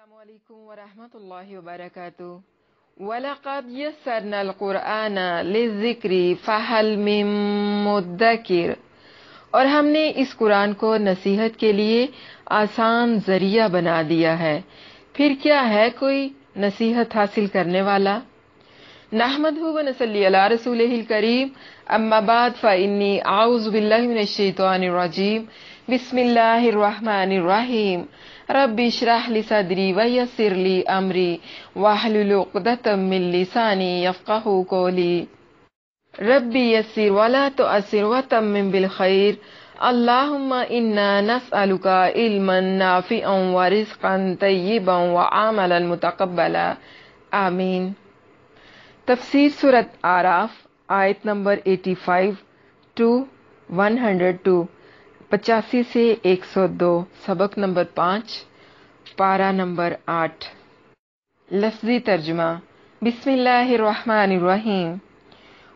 السلام علیکم ورحمۃ اللہ وبرکاتہ۔ وَلَقَدْ يَسَّرْنَا الْقُرْآنَ لِلذِّكْرِ فَهَلْ مِن مُّدَّكِرٍ، اور ہم نے اس قرآن کو نصیحت کے لیے آسان ذریعہ بنا دیا ہے، پھر کیا ہے کوئی نصیحت حاصل کرنے والا؟ نحمدہ ونصلی علی رسولہ الکریم، اما بعد فإنی اعوذ باللہ من الشیطان الرجیم، بسم اللہ الرحمن الرحیم، رب اشرح لی صدری ویسر لی امری واحلل عقدۃ من لسانی یفقہوا قولی، رب یسر ولا تعسر وتمم بالخیر، اللہم انا نسألک علما نافعا ورزقا طیبا وعملا متقبلا، آمین۔ تفسیر سورۃ اعراف، آیت نمبر 85 to 102، 85 سے 102، سبق نمبر 5، پارہ نمبر 8۔ لفظی ترجمہ، بسم اللہ الرحمن الرحیم۔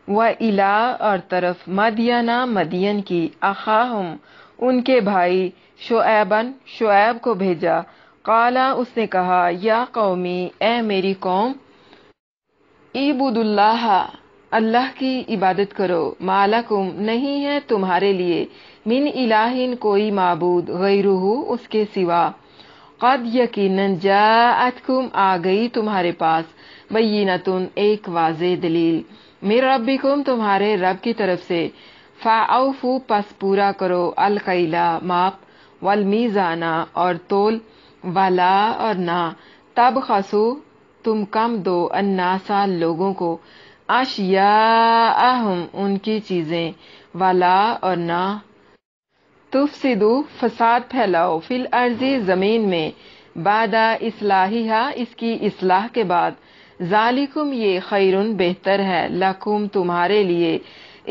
وَإِلَىٰ، اور طرف، مدینہ، مدین کی، اخاہم، ان کے بھائی، شعیباً، شعیب کو بھیجا، قالا، اس نے کہا، یا قومی، اے میری قوم، اعبدوا اللہ، اللہ کی عبادت کرو، ما لکم، نہیں ہے تمہارے لیے، من الہ، کوئی معبود، غیرہ، اس کے سوا، قد یقیناً جاءتکم، آ گئی تمہارے پاس، بینۃ، ایک واضح دلیل، من ربکم، تمہارے رب کی طرف سے، فاوفوا، پس پورا کرو، الکیل، ماپ، والمیزان، اور تول، ولا، اور نہ، تبخسوا، تم کم دو، الناس، لوگوں کو، اشیاءہم، ان کی چیزیں، ولا، اور نہ، تفسدوا، فساد پھیلاؤ، فی الارض، زمین میں، بعد اصلاحہا، اس کی اصلاح کے بعد، ذالکم، یہ، خیرن، بہتر ہے، لکم، تمہارے لیے،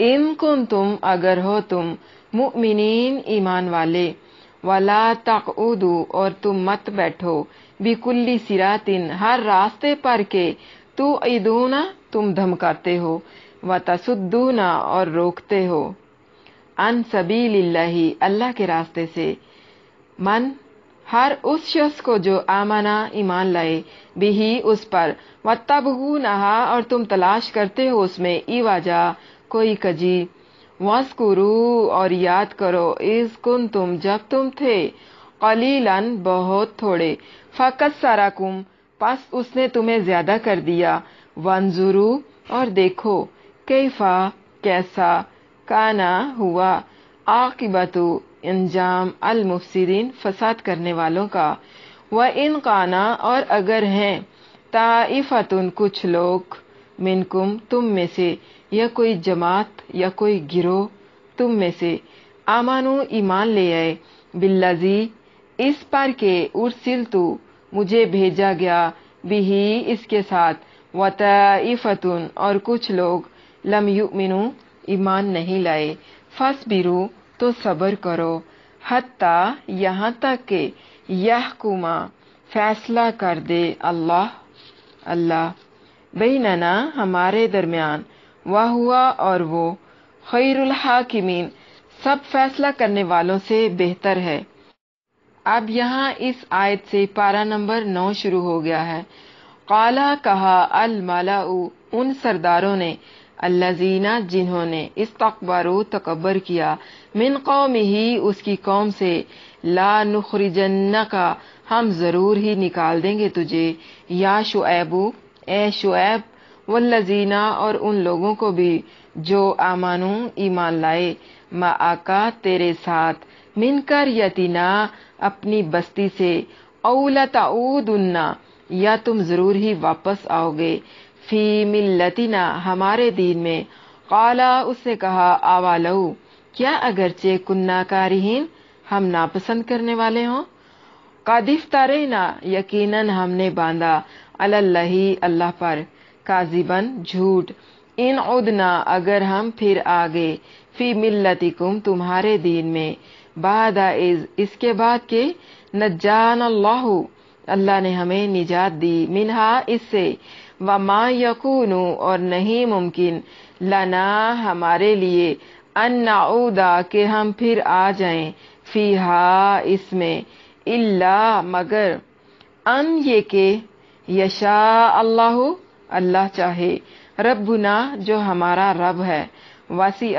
ان کنتم، اگر ہو تم، مؤمنین، ایمان والے، ولا تقعدوا، اور تم مت بیٹھو، بکل صراط، ہر راستے پر کے، توعدون، تم دھمکاتے ہو، وتصدون، اور روکتے ہو، عن سبیل اللہ، اللہ کے راستے سے، من، ہر اس شخص کو جو آمنا، ایمان لائے، بھی، اس پر، وتبغونہا، اور تم تلاش کرتے ہو اس میں، ایواجا، کوئی کجی، واذکروا، اور یاد کرو، اذ کنتم، جب تم تھے، قلیلاً، بہت تھوڑے، فکثرکم، پس اس نے تمہیں زیادہ کر دیا، وانظروا، اور دیکھو، کیفا، کیسا، کانا، ہوا، عاقبۃ، انجام، المفسدین، فساد کرنے والوں کا، وَإِنْ کانا، اور اگر ہیں، طائفتٌ، کچھ لوگ، منکم، تم میں سے، یا کوئی جماعت، یا کوئی گروہ، تم میں سے، آمنو، ایمان لے آئے، بالذی، اس پر کہ، ارسلت، مجھے بھیجا گیا، بھی، اس کے ساتھ، وطائفتٌ، اور کچھ لوگ، لم یؤمنوا، ایمان نہیں لائے، فاصبروا، تو صبر کرو، حتیٰ، یہاں تک کہ، یحکم، فیصلہ کر دے، اللہ، بیننا، ہمارے درمیان، وہو، اور وہ، خیر الحاکمین، سب فیصلہ کرنے والوں سے بہتر ہے۔ اب یہاں اس آیت سے پارہ نمبر 9 شروع ہو گیا ہے۔ قالا، کہا، الملأ، ان سرداروں نے، الذین، جنہوں نے، استکبروا، تکبر کیا، من قومہ، اس کی قوم سے، لا نخرجنک، ہم ضرور ہی نکال دیں گے تجھے، یا شعیب، اے شعیب، والذین، اور ان لوگوں کو بھی، جو آمنو، ایمان لائے، معک، تیرے ساتھ، من قریتنا، اپنی بستی سے، او لتعودن، یا تم ضرور ہی واپس آؤ گے، فی ملتنا، ہمارے دین میں، قالا، اس نے کہا، اولو، کیا اگرچہ کننا کارہین، ہم ناپسند کرنے والے ہوں، قد افترینا، یقیناً ہم نے باندھا، علی اللہ، اللہ پر، کاذباً، جھوٹ، ان عدنا، اگر ہم پھر آگے، فی ملتکم، تمہارے دین میں، بعد اذ، اس کے بعد کہ، نجانا اللہ، اللہ نے ہمیں نجات دی، منہا، اس سے، وما یکون، اور نہیں ممکن، لنا، ہمارے لیے، ان نعود، کہ ہم پھر آ جائیں، فیہا، اس میں، الا، مگر، ان یہ کہ یشا اللہ اللہ چاہے، ربنا جو ہمارا رب ہے، وسیع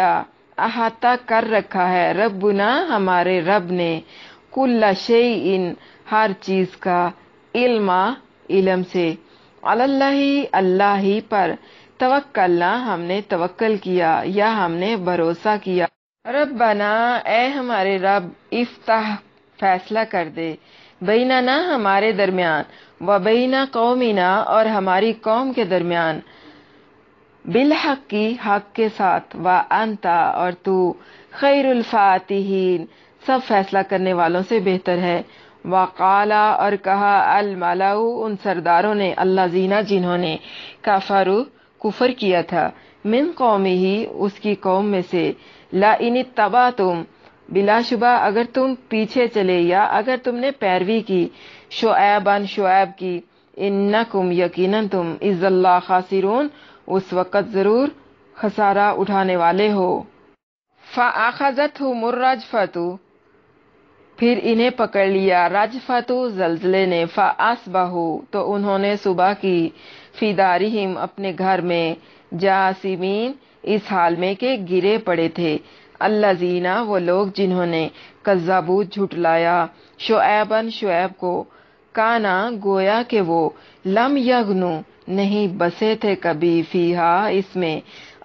احاطہ کر رکھا ہے، ربنا ہمارے رب نے، کل شیء ہر چیز کا، علم سے، اللہ اللہ ہی پر، توکلنا ہم نے توکل کیا یا ہم نے بھروسہ کیا، ربنا اے ہمارے رب، افتح فیصلہ کر دے، بیننا ہمارے درمیان، و بین قومنا اور ہماری قوم کے درمیان، بالحق کی حق کے ساتھ، و انتا اور تو، خیر الفاتحین سب فیصلہ کرنے والوں سے بہتر ہے، وقالا اور کہا، الملأ ان سرداروں نے، الذین جنہوں نے، کفروا کفر کیا تھا، من قومہ اس کی قوم میں سے، لئن اتبعتم بلا شبہ اگر تم پیچھے چلے یا اگر تم نے پیروی کی، شعیب کی، انکم یقیناً تم، اذ اللہ خاسرون اس وقت ضرور خسارہ اٹھانے والے ہو، فاخذتہم الرجفۃ پھر انہیں پکڑ لیا، رجفۃ زلزلے نے، فاصبحوا تو انہوں نے صبح کی، فی دارہم اپنے گھر میں، جاثمین اس حال میں کہ گرے پڑے تھے، الذین وہ لوگ جنہوں نے، کذبوا جھٹلایا، شعیب کو، کانا گویا کہ وہ، لم یغنوا نہیں بسے تھے کبھی، فیہا اس میں،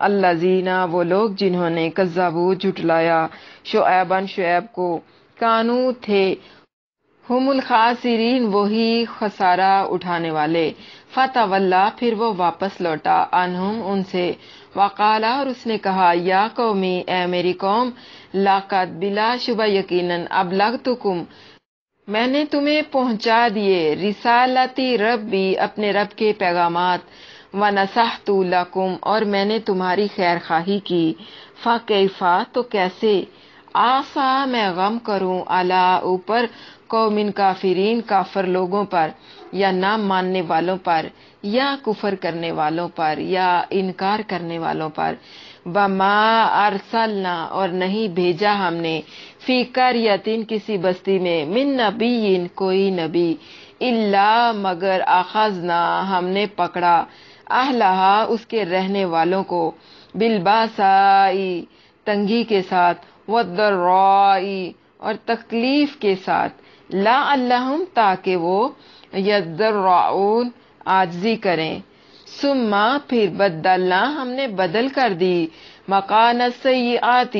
الذین وہ لوگ جنہوں نے، کذبوا جھٹلایا، شعیب کو، کانو تھے، ہم الخاسرین وہی خسارہ اٹھانے والے، فتولا پھر وہ واپس لوٹا، عنہم ان سے، وقالا اور اس نے کہا، یا قومی اے میری قوم، لقد بلا شبہ یقیناً، ابلغتکم میں نے تمہیں پہنچا دیے، رسالتی ربی اپنے رب کے پیغامات، ونصحت لکم اور میں نے تمہاری خیر خواہی کی، فکیفا تو کیسے، آسا میں غم کروں، علی اوپر، قوم کافرین کافر لوگوں پر، یا نہ ماننے والوں پر، یا کفر کرنے والوں پر، یا انکار کرنے والوں پر، وما ارسلنا اور نہیں بھیجا ہم نے، فی قریۃ کسی بستی میں، من نبی کوئی نبی، الا مگر اخذنا ہم نے پکڑا، اہلہا اس کے رہنے والوں کو، بالباساء تنگی کے ساتھ، والضراء اور تکلیف کے ساتھ، لعلہم تاکہ وہ، یضرعون عاجزی کریں، ثم پھر بدلنا ہم نے بدل کر دی، مکان السیئات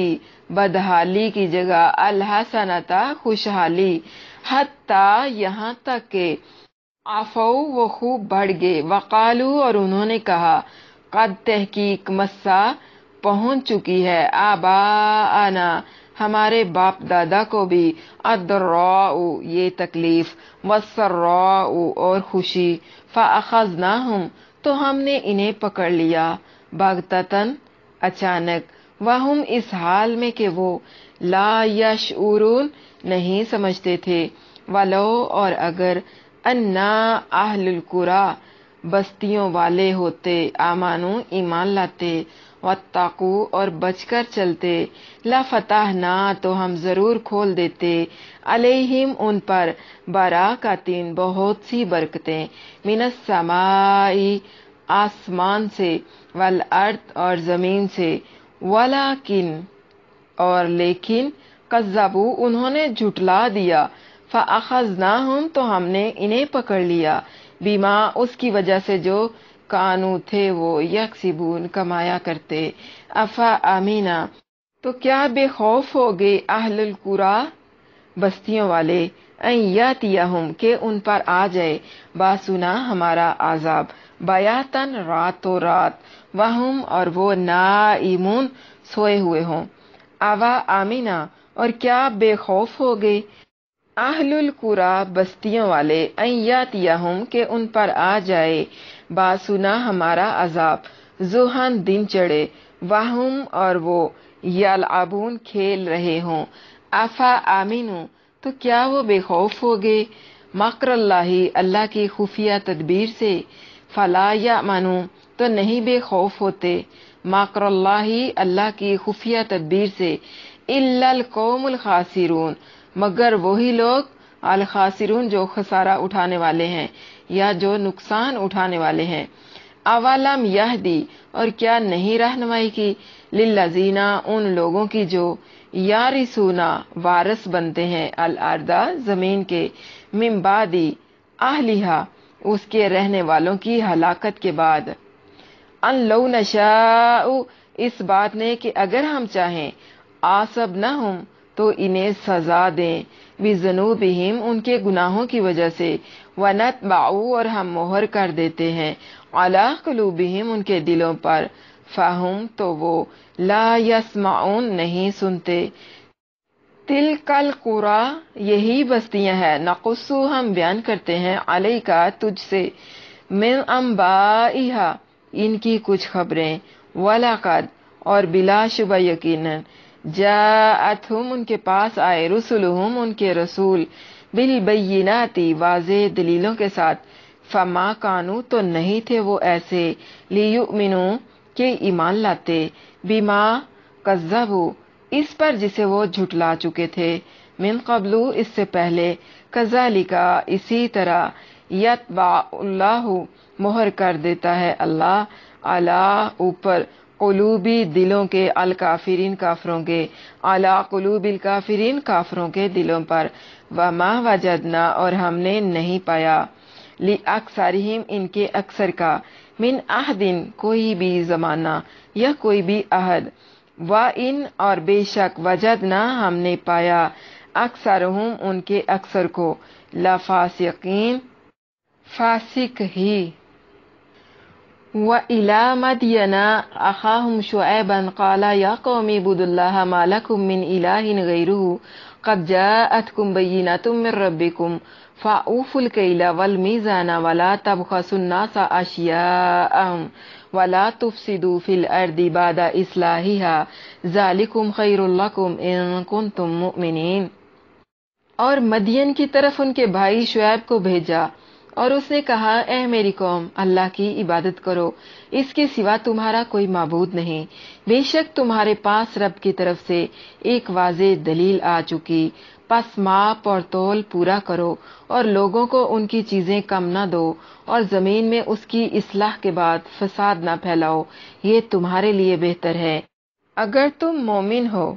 بدحالی کی جگہ، الحسنۃ خوشحالی، حتی یہاں تک کہ، عفو وہ خوب بڑھ گئے، وقالو اور انہوں نے کہا، قد تحقیق مسا پہنچ چکی ہے، آباءنا ہمارے باپ دادا کو بھی، الضراء یہ تکلیف، والسراء اور خوشی، فاخذناہم تو ہم نے انہیں پکڑ لیا، بغتتاً اچانک، وہم اس حال میں کہ وہ، لا یشعرون نہیں سمجھتے تھے، ولو اور اگر، انا اہل القری بستیوں والے ہوتے، آمانو ایمان لاتے، واتقوا اور بچ کر چلتے، لفتحنا تو ہم ضرور کھول دیتے، علیہم ان پر، براکاتین بہت سی برکتیں، من السماء آسمان سے، والارض اور زمین سے، ولیکن اور لیکن، کذبوا انہوں نے جھٹلا دیا، فاخذناہم تو ہم نے انہیں پکڑ لیا، بما اس کی وجہ سے جو، کانو تھے وہ، یکسبون کمایا کرتے، افا امینا تو کیا بے خوف ہو گئے، اہل القری بستیوں والے، ان یاتیہم کہ ان پر آ جائے، باسنا ہمارا عذاب، بیاتن راتوں رات، وہم اور وہ، نائمون سوئے ہوئے ہوں، اوا آمینہ اور کیا بے خوف ہو گئے، اہل القری بستیوں والے، ان یاتیہم کہ ان پر آ جائے، باسنا ہمارا عذاب، ضحی دن چڑھے، وہم اور وہ، یلعبون کھیل رہے ہوں، افا آمینو تو کیا وہ بے خوف ہو گئے، مکر اللہ اللہ کی خفیہ تدبیر سے، فلا یامنو تو نہیں بے خوف ہوتے، مکر اللہ اللہ کی خفیہ تدبیر سے، الا القوم الخاسرون مگر وہی لوگ الخاسرون جو خسارہ اٹھانے والے ہیں یا جو نقصان اٹھانے والے ہیں۔ اولم یہدی اور کیا نہیں رہنمائی کی، للذین ان لوگوں کی جو یارثونا وارث بنتے ہیں، الارض زمین کے، من بعد اہلھا اس کے رہنے والوں کی ہلاکت کے بعد، ان لو نشاء اس بات نے کہ اگر ہم چاہیں، آصبنہم تو انہیں سزا دیں، بذنوبہم ان کے گناہوں کی وجہ سے، ونتبع اور ہم مہر کر دیتے ہیں، علی قلوبہم ان کے دلوں پر، فہم تو وہ لا یسمعون نہیں سنتے۔ تلک القری یہی بستیاں ہیں، نقصو ہم بیان کرتے ہیں، علیکا تجھ سے، من انبائہا ان کی کچھ خبریں، وَلَقَدْ اور بلا شبہ یقیناً، جاءتہم ان کے پاس آئے، رسلہم ان کے رسول، بالبینات واضح دلیلوں کے ساتھ، فما کانوا تو نہیں تھے وہ ایسے، لیؤمنوا کہ ایمان لاتے، بما کذبوا اس پر جسے وہ جھٹلا چکے تھے، من قبل اس سے پہلے، کذالک اسی طرح، یطبع اللہ مہر کر دیتا ہے اللہ، علی اوپر، قلوبی دلوں کے، الکافرین کافروں کے، علی قلوب الکافرین کافروں کے دلوں پر، وما وجدنا اور ہم نے نہیں پایا، لأکثرہم ان کے اکثر کا، من عہد کوئی بھی زمانہ یا کوئی بھی عہد، وَإِنْ اور بے شک، وجدنا ہم نے پایا، اکثرہم ان کے اکثر کو، لفاسقین فاسق ہی۔ وَإِلَىٰ مَدْيَنَ أَخَاهُمْ شُعَيْبًا قَالَ يَا قَوْمِ اعْبُدُوا اللَّهَ مَا لَكُم مِّنْ إِلَٰهٍ غَيْرُهُ قَدْ جَاءَتْكُم بَيِّنَةٌ مِّن رَّبِّكُمْ فَأَوْفُوا الْكَيْلَ وَالْمِيزَانَ وَلَا تَبْخَسُوا النَّاسَ أَشْيَاءَهُمْ وَلَا تُفْسِدُوا فِي الْأَرْضِ بَعْدَ إِصْلَاحِهَا ذَٰلِكُمْ خَيْرٌ لَّكُمْ إِن كُنتُم مُّؤْمِنِينَ۔ اور مدین کی طرف ان کے بھائی شعیب کو بھیجا، اور اس نے کہا، اے میری قوم، اللہ کی عبادت کرو، اس کے سوا تمہارا کوئی معبود نہیں، بے شک تمہارے پاس رب کی طرف سے ایک واضح دلیل آ چکی، پس ماپ اور تول پورا کرو، اور لوگوں کو ان کی چیزیں کم نہ دو، اور زمین میں اس کی اصلاح کے بعد فساد نہ پھیلاؤ، یہ تمہارے لیے بہتر ہے اگر تم مومن ہو۔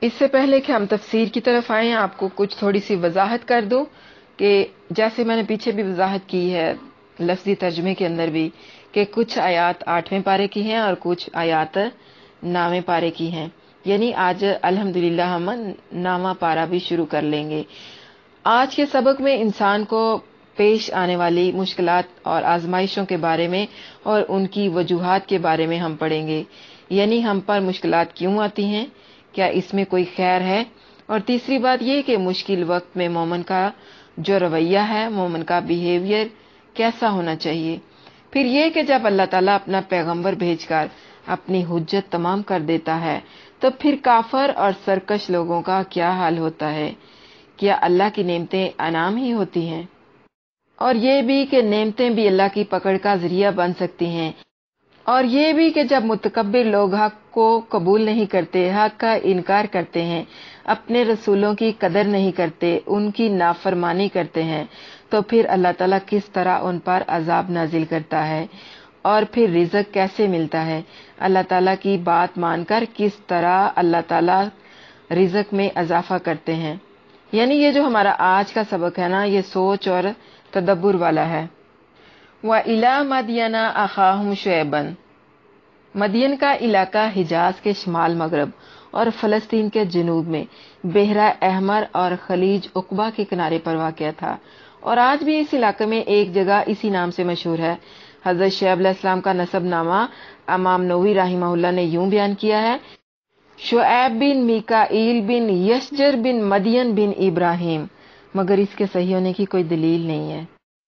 اس سے پہلے کہ ہم تفسیر کی طرف آئیں، آپ کو کچھ تھوڑی سی وضاحت کر دوں کہ جیسے میں نے پیچھے بھی وضاحت کی ہے لفظی ترجمے کے اندر بھی، کہ کچھ آیات 8ویں پارے کی ہیں اور کچھ آیات 9ویں پارے کی ہیں، یعنی آج الحمدللہ ہم 9واں پارہ بھی شروع کر لیں گے۔ آج کے سبق میں انسان کو پیش آنے والی مشکلات اور آزمائشوں کے بارے میں اور ان کی وجوہات کے بارے میں ہم پڑھیں گے، یعنی ہم پر مشکلات کیوں آتی ہیں، کیا اس میں کوئی خیر ہے، اور تیسری بات یہ کہ مشکل وقت میں مومن کا جو رویہ ہے، مومن کا بیہیویئر کیسا ہونا چاہیے۔ پھر یہ کہ جب اللہ تعالیٰ اپنا پیغمبر بھیج کر اپنی حجت تمام کر دیتا ہے تو پھر کافر اور سرکش لوگوں کا کیا حال ہوتا ہے، کیا اللہ کی نعمتیں انعام ہی ہوتی ہیں، اور یہ بھی کہ نعمتیں بھی اللہ کی پکڑ کا ذریعہ بن سکتی ہیں، اور یہ بھی کہ جب متکبر لوگ حق کو قبول نہیں کرتے، حق کا انکار کرتے ہیں، اپنے رسولوں کی قدر نہیں کرتے، ان کی نافرمانی کرتے ہیں، تو پھر اللہ تعالیٰ کس طرح ان پر عذاب نازل کرتا ہے، اور پھر رزق کیسے ملتا ہے، اللہ تعالیٰ کی بات مان کر کس طرح اللہ تعالیٰ رزق میں اضافہ کرتے ہیں۔ یعنی یہ جو ہمارا آج کا سبق ہے نا، یہ سوچ اور تدبر والا ہے۔ وَإِلَىٰ مَدْيَنَ أَخَاهُمْ شُعَيْبًا، مدین کا علاقہ حجاز کے شمال مغرب اور فلسطین کے جنوب میں بحیرہ احمر اور خلیج عقبہ کے کنارے پر واقع تھا، اور آج بھی اس علاقے میں ایک جگہ اسی نام سے مشہور ہے۔ حضرت شعیب علیہ السلام کا نسب نامہ امام نووی رحمہ اللہ نے یوں بیان کیا ہے، شعیب بن میکائیل بن یشجر بن مدین بن ابراہیم، مگر اس کے صحیح ہونے کی کوئی دلیل نہیں ہے۔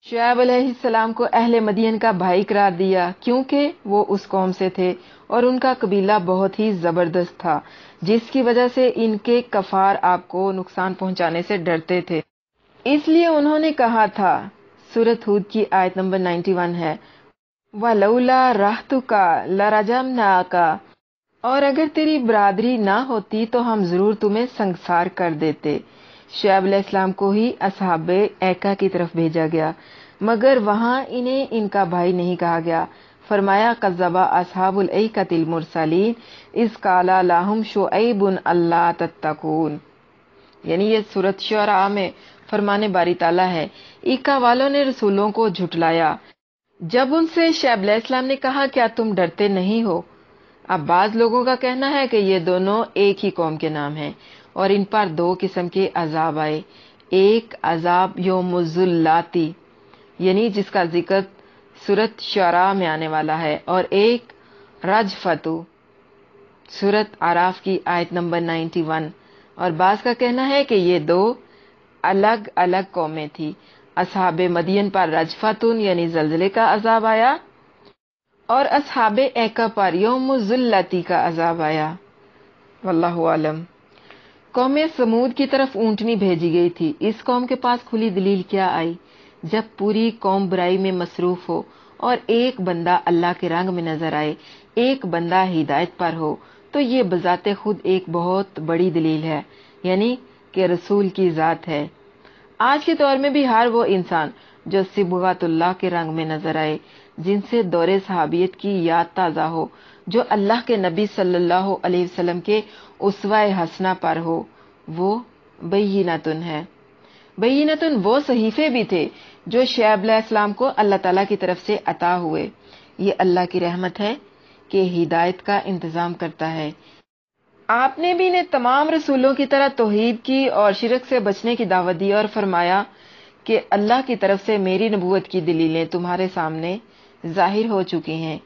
شعیب علیہ السلام کو اہل مدین کا بھائی قرار دیا کیونکہ وہ اس قوم سے تھے اور ان کا قبیلہ بہت ہی زبردست تھا، جس کی وجہ سے ان کے کفار آپ کو نقصان پہنچانے سے ڈرتے تھے، اس لیے انہوں نے کہا تھا، سورۃ ہود کی آیت نمبر 91 ہے، وَلَوْلَا رَحْتُكَ لَرَجَمْنَاكَ، اور اگر تیری برادری نہ ہوتی تو ہم ضرور تمہیں سنگسار کر دیتے۔ شعیب علیہ السلام کو ہی اصحاب ایکا کی طرف بھیجا گیا، مگر وہاں انہیں ان کا بھائی نہیں کہا گیا۔ فرمایا کذب اصحاب الایکۃ المرسلین اذ قال لهم شعیب الا تتقون، یعنی یہ سورۃ شعراء میں فرمانے باری تعالیٰ ہے، ایکا والوں نے رسولوں کو جھٹلایا جب ان سے شعیب علیہ السلام نے کہا کیا تم ڈرتے نہیں ہو۔ اب بعض لوگوں کا کہنا ہے کہ یہ دونوں ایک ہی قوم کے نام ہیں اور ان پر دو قسم کے عذاب آئے، ایک عذاب یوم الذلاتی یعنی جس کا ذکر سورۃ شعراء میں آنے والا ہے، اور ایک رجفتو سورۃ اعراف کی آیت نمبر 91۔ اور بعض کا کہنا ہے کہ یہ دو الگ الگ قومیں تھی، اصحاب مدین پر رجفتن یعنی زلزلے کا عذاب آیا اور اصحاب ایکا پر یوم الذلتی کا عذاب آیا، واللہ عالم۔ قوم سمود کی طرف اونٹنی بھیجی گئی تھی، اس قوم کے پاس کھلی دلیل کیا آئی؟ جب پوری قوم برائی میں مصروف ہو اور ایک بندہ اللہ کے رنگ میں نظر آئے، ایک بندہ ہدایت پر ہو، تو یہ بذات خود ایک بہت بڑی دلیل ہے، یعنی کہ رسول کی ذات ہے۔ آج کے دور میں بھی ہر وہ انسان جو صبغت اللہ کے رنگ میں نظر آئے، جن سے دور صحابیت کی یاد تازہ ہو، جو اللہ کے نبی صلی اللہ علیہ وسلم کے اسوہ حسنہ پر ہو، وہ بینۃ ہے۔ بینۃ وہ صحیفے بھی تھے جو شعیب علیہ السلام کو اللہ تعالیٰ کی طرف سے عطا ہوئے۔ یہ اللہ کی رحمت ہے کہ ہدایت کا انتظام کرتا ہے۔ آپ نے بھی انہیں تمام رسولوں کی طرح توحید کی اور شرک سے بچنے کی دعوت دی اور فرمایا کہ اللہ کی طرف سے میری نبوت کی دلیلیں تمہارے سامنے ظاہر ہو چکی ہیں،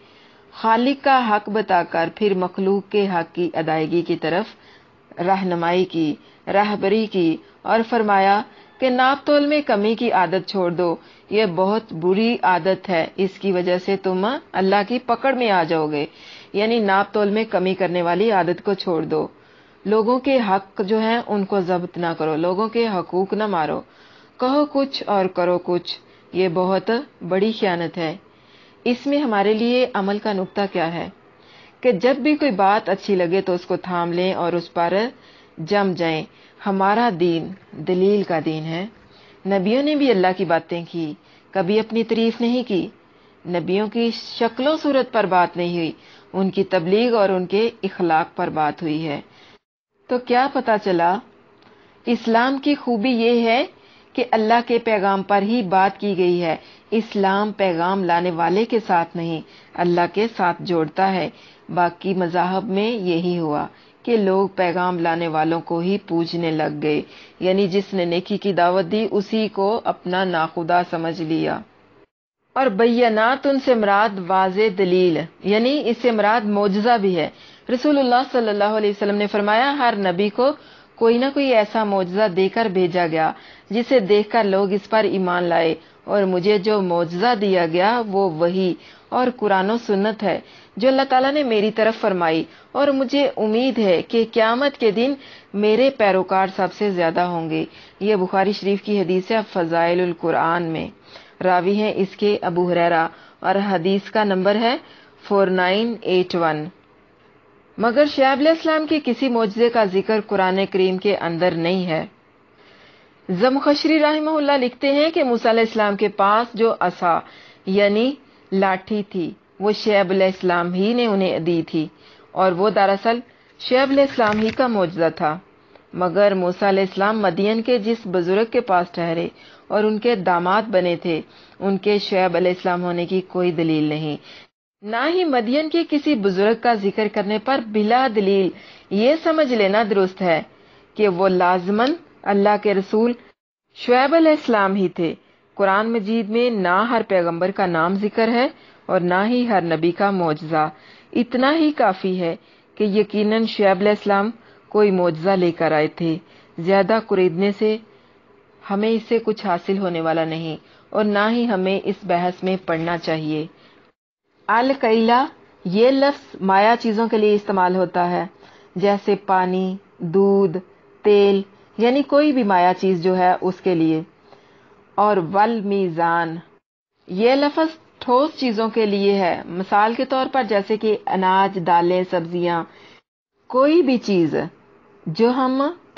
خالق کا حق بتا کر پھر مخلوق کے حق کی ادائیگی کی طرف رہنمائی کی، رہبری کی، اور فرمایا کہ ناپ تول میں کمی کی عادت چھوڑ دو، یہ بہت بری عادت ہے، اس کی وجہ سے تم اللہ کی پکڑ میں آ جاؤ گے، یعنی ناپ تول میں کمی کرنے والی عادت کو چھوڑ دو، لوگوں کے حق جو ہیں ان کو ضبط نہ کرو، لوگوں کے حقوق نہ مارو، کہو کچھ اور کرو کچھ، یہ بہت بڑی خیانت ہے۔ اس میں ہمارے لیے عمل کا نقطہ کیا ہے کہ جب بھی کوئی بات اچھی لگے تو اس کو تھام لیں اور اس پر جم جائیں۔ ہمارا دین دلیل کا دین ہے۔ نبیوں نے بھی اللہ کی باتیں کی، کبھی اپنی تعریف نہیں کی، نبیوں کی شکل و صورت پر بات نہیں ہوئی، ان کی تبلیغ اور ان کے اخلاق پر بات ہوئی ہے۔ تو کیا پتہ چلا؟ اسلام کی خوبی یہ ہے کہ اللہ کے پیغام پر ہی بات کی گئی ہے۔ اسلام پیغام لانے والے کے ساتھ نہیں، اللہ کے ساتھ جوڑتا ہے۔ باقی مذاہب میں یہی ہوا کہ لوگ پیغام لانے والوں کو ہی پوجنے لگ گئے، یعنی جس نے نیکی کی دعوت دی اسی کو اپنا ناخدا سمجھ لیا۔ اور بینات ان سے مراد واضح دلیل، یعنی اس سے مراد معجزہ بھی ہے۔ رسول اللہ صلی اللہ علیہ وسلم نے فرمایا ہر نبی کو کوئی نہ کوئی ایسا معجزہ دے کر بھیجا گیا جسے دیکھ کر لوگ اس پر ایمان لائے، اور مجھے جو معجزہ دیا گیا وہ وحی اور قرآن و سنت ہے جو اللہ تعالیٰ نے میری طرف فرمائی، اور مجھے امید ہے کہ قیامت کے دن میرے پیروکار سب سے زیادہ ہوں گے۔ یہ بخاری شریف کی حدیث ہے فضائل القرآن میں، راوی ہیں اس کے ابو ہریرہ، اور حدیث کا نمبر ہے 4981۔ مگر شعیب علیہ السلام کی کسی معجزے کا ذکر قرآن کریم کے اندر نہیں ہے۔ زمخشری رحمہ اللہ لکھتے ہیں کہ موسیٰ علیہ السلام کے پاس جو عصا یعنی لاٹھی تھی وہ شعیب علیہ السلام ہی نے انہیں دی تھی، اور وہ دراصل شعیب علیہ السلام ہی کا معجزہ تھا۔ مگر موسیٰ علیہ السلام مدین کے جس بزرگ کے پاس ٹھہرے اور ان کے داماد بنے تھے، ان کے شعیب علیہ السلام ہونے کی کوئی دلیل نہیں، نہ ہی مدین کے کسی بزرگ کا ذکر کرنے پر بلا دلیل یہ سمجھ لینا درست ہے کہ وہ لازماً اللہ کے رسول شعیب علیہ السلام ہی تھے۔ قرآن مجید میں نہ ہر پیغمبر کا نام ذکر ہے اور نہ ہی ہر نبی کا معجزہ، اتنا ہی کافی ہے کہ یقیناً شعیب علیہ السلام کوئی معجزہ لے کر آئے تھے۔ زیادہ قریدنے سے ہمیں اس سے کچھ حاصل ہونے والا نہیں، اور نہ ہی ہمیں اس بحث میں پڑھنا چاہیے۔ الکیلا یہ لفظ مایا چیزوں کے لیے استعمال ہوتا ہے، جیسے پانی، دودھ، تیل، یعنی کوئی بھی مایا چیز جو ہے اس کے لیے۔ اور والمیزان یہ لفظ ٹھوس چیزوں کے لیے ہے، مثال کے طور پر جیسے کہ اناج، دالیں، سبزیاں، کوئی بھی چیز جو ہم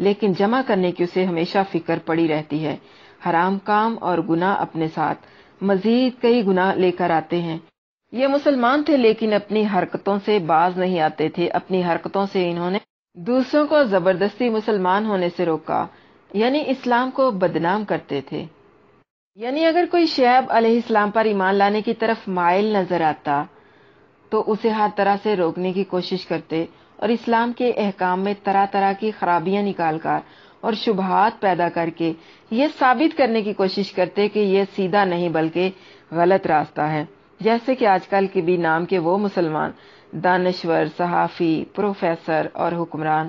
لیکن جمع کرنے کی اسے ہمیشہ فکر پڑی رہتی ہے۔ حرام کام اور گناہ اپنے ساتھ مزید کئی گناہ لے کر آتے ہیں۔ یہ مسلمان تھے لیکن اپنی حرکتوں سے باز نہیں آتے تھے۔ اپنی حرکتوں سے انہوں نے دوسروں کو زبردستی مسلمان ہونے سے روکا، یعنی اسلام کو بدنام کرتے تھے۔ یعنی اگر کوئی شعیب علیہ السلام پر ایمان لانے کی طرف مائل نظر آتا تو اسے ہر طرح سے روکنے کی کوشش کرتے اور اسلام کے احکام میں طرح طرح کی خرابیاں نکال کر اور شبہات پیدا کر کے یہ ثابت کرنے کی کوشش کرتے کہ یہ سیدھا نہیں بلکہ غلط راستہ ہے۔ جیسے کہ آج کل کے بھی نام کے وہ مسلمان دانشور، صحافی، پروفیسر اور حکمران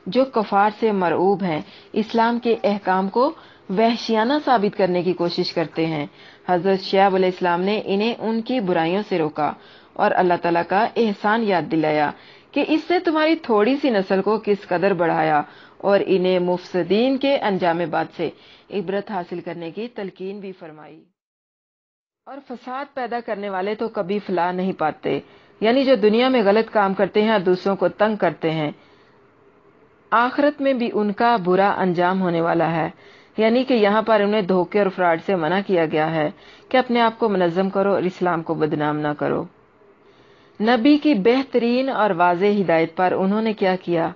جو کفار سے مرعوب ہیں، اسلام کے احکام کو وحشیانہ ثابت کرنے کی کوشش کرتے ہیں۔ حضرت شعیب علیہ السلام نے انہیں ان کی برائیوں سے روکا اور اللہ تعالیٰ کا احسان یاد دلایا کہ اس سے تمہاری تھوڑی سی نسل کو کس قدر بڑھایا اور انہیں مفسدین کے انجام بعد سے عبرت حاصل کرنے کی تلقین بھی فرمائی۔ اور فساد پیدا کرنے والے تو کبھی فلاح نہیں پاتے، یعنی جو دنیا میں غلط کام کرتے ہیں اور دوسروں کو تنگ کرتے ہیں، آخرت میں بھی ان کا برا انجام ہونے والا ہے۔ یعنی کہ یہاں پر انہیں دھوکے اور فراڈ سے منع کیا گیا ہے کہ اپنے آپ کو منظم کرو اور اسلام کو بدنام نہ کرو۔ نبی کی بہترین اور واضح ہدایت پر انہوں نے کیا کیا؟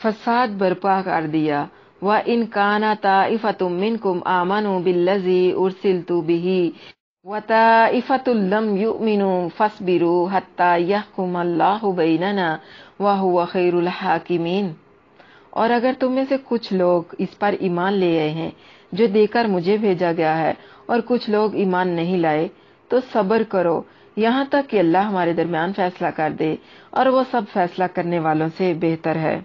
فساد برپا کر دیا۔ وَإِنْ كَانَ طَائِفَةٌ مِّنْكُمْ آمَنُوا بِالَّذِي أُرْسِلْتُ بِهِ وَطَائِفَةٌ لَّمْ يُؤْمِنُوا فَاصْبِرُوا حَتَّى يَحْكُمَ اللَّهُ بَيْنَنَا وَهُوَ خَيْرُ الْحَاكِمِينَ۔ اور اگر تم میں سے کچھ لوگ اس پر ایمان لے آئے ہیں جو دے کر مجھے بھیجا گیا ہے اور کچھ لوگ ایمان نہیں لائے تو صبر کرو یہاں تک کہ اللہ ہمارے درمیان فیصلہ کر دے، اور وہ سب فیصلہ کرنے والوں سے بہتر ہے۔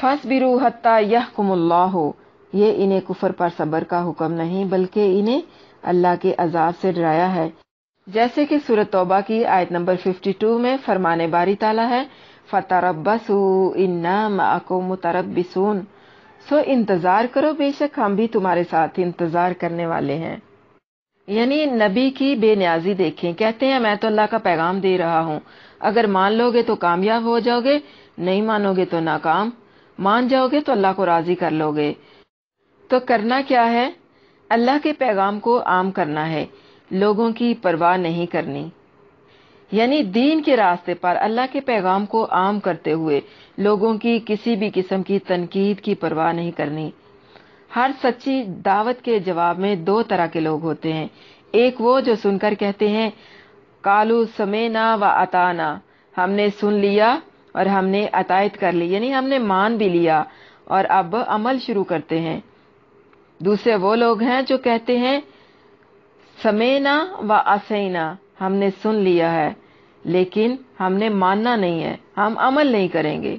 فَاصْبِرُوا حَتَّى يَحْكُمَ اللَّهُ، یہ انہیں کفر پر صبر کا حکم نہیں بلکہ انہیں اللہ کے عذاب سے ڈرایا ہے، جیسے کہ سورۃ توبہ کی آیت نمبر 52 میں فرمان باری تعالیٰ ہے فَتَرَبَّصُوا إِنَّا مَعَكُم مُتَرَبِّصُونَ، سو انتظار کرو، بے شک ہم بھی تمہارے ساتھ انتظار کرنے والے ہیں۔ یعنی نبی کی بے نیازی دیکھیں، کہتے ہیں میں تو اللہ کا پیغام دے رہا ہوں، اگر مان لو گے تو کامیاب ہو جاؤ گے، نہیں مانو گے تو ناکام، مان جاؤ گے تو اللہ کو راضی کر لو گے۔ تو کرنا کیا ہے؟ اللہ کے پیغام کو عام کرنا ہے، لوگوں کی پرواہ نہیں کرنی۔ یعنی دین کے راستے پر اللہ کے پیغام کو عام کرتے ہوئے لوگوں کی کسی بھی قسم کی تنقید کی پرواہ نہیں کرنی۔ ہر سچی دعوت کے جواب میں دو طرح کے لوگ ہوتے ہیں، ایک وہ جو سن کر کہتے ہیں قالوا سمعنا واطعنا، ہم نے سن لیا اور ہم نے اطاعت کر لی، یعنی ہم نے مان بھی لیا اور اب عمل شروع کرتے ہیں۔ دوسرے وہ لوگ ہیں جو کہتے ہیں سمعنا وعصینا، ہم نے سن لیا ہے لیکن ہم نے ماننا نہیں ہے، ہم عمل نہیں کریں گے۔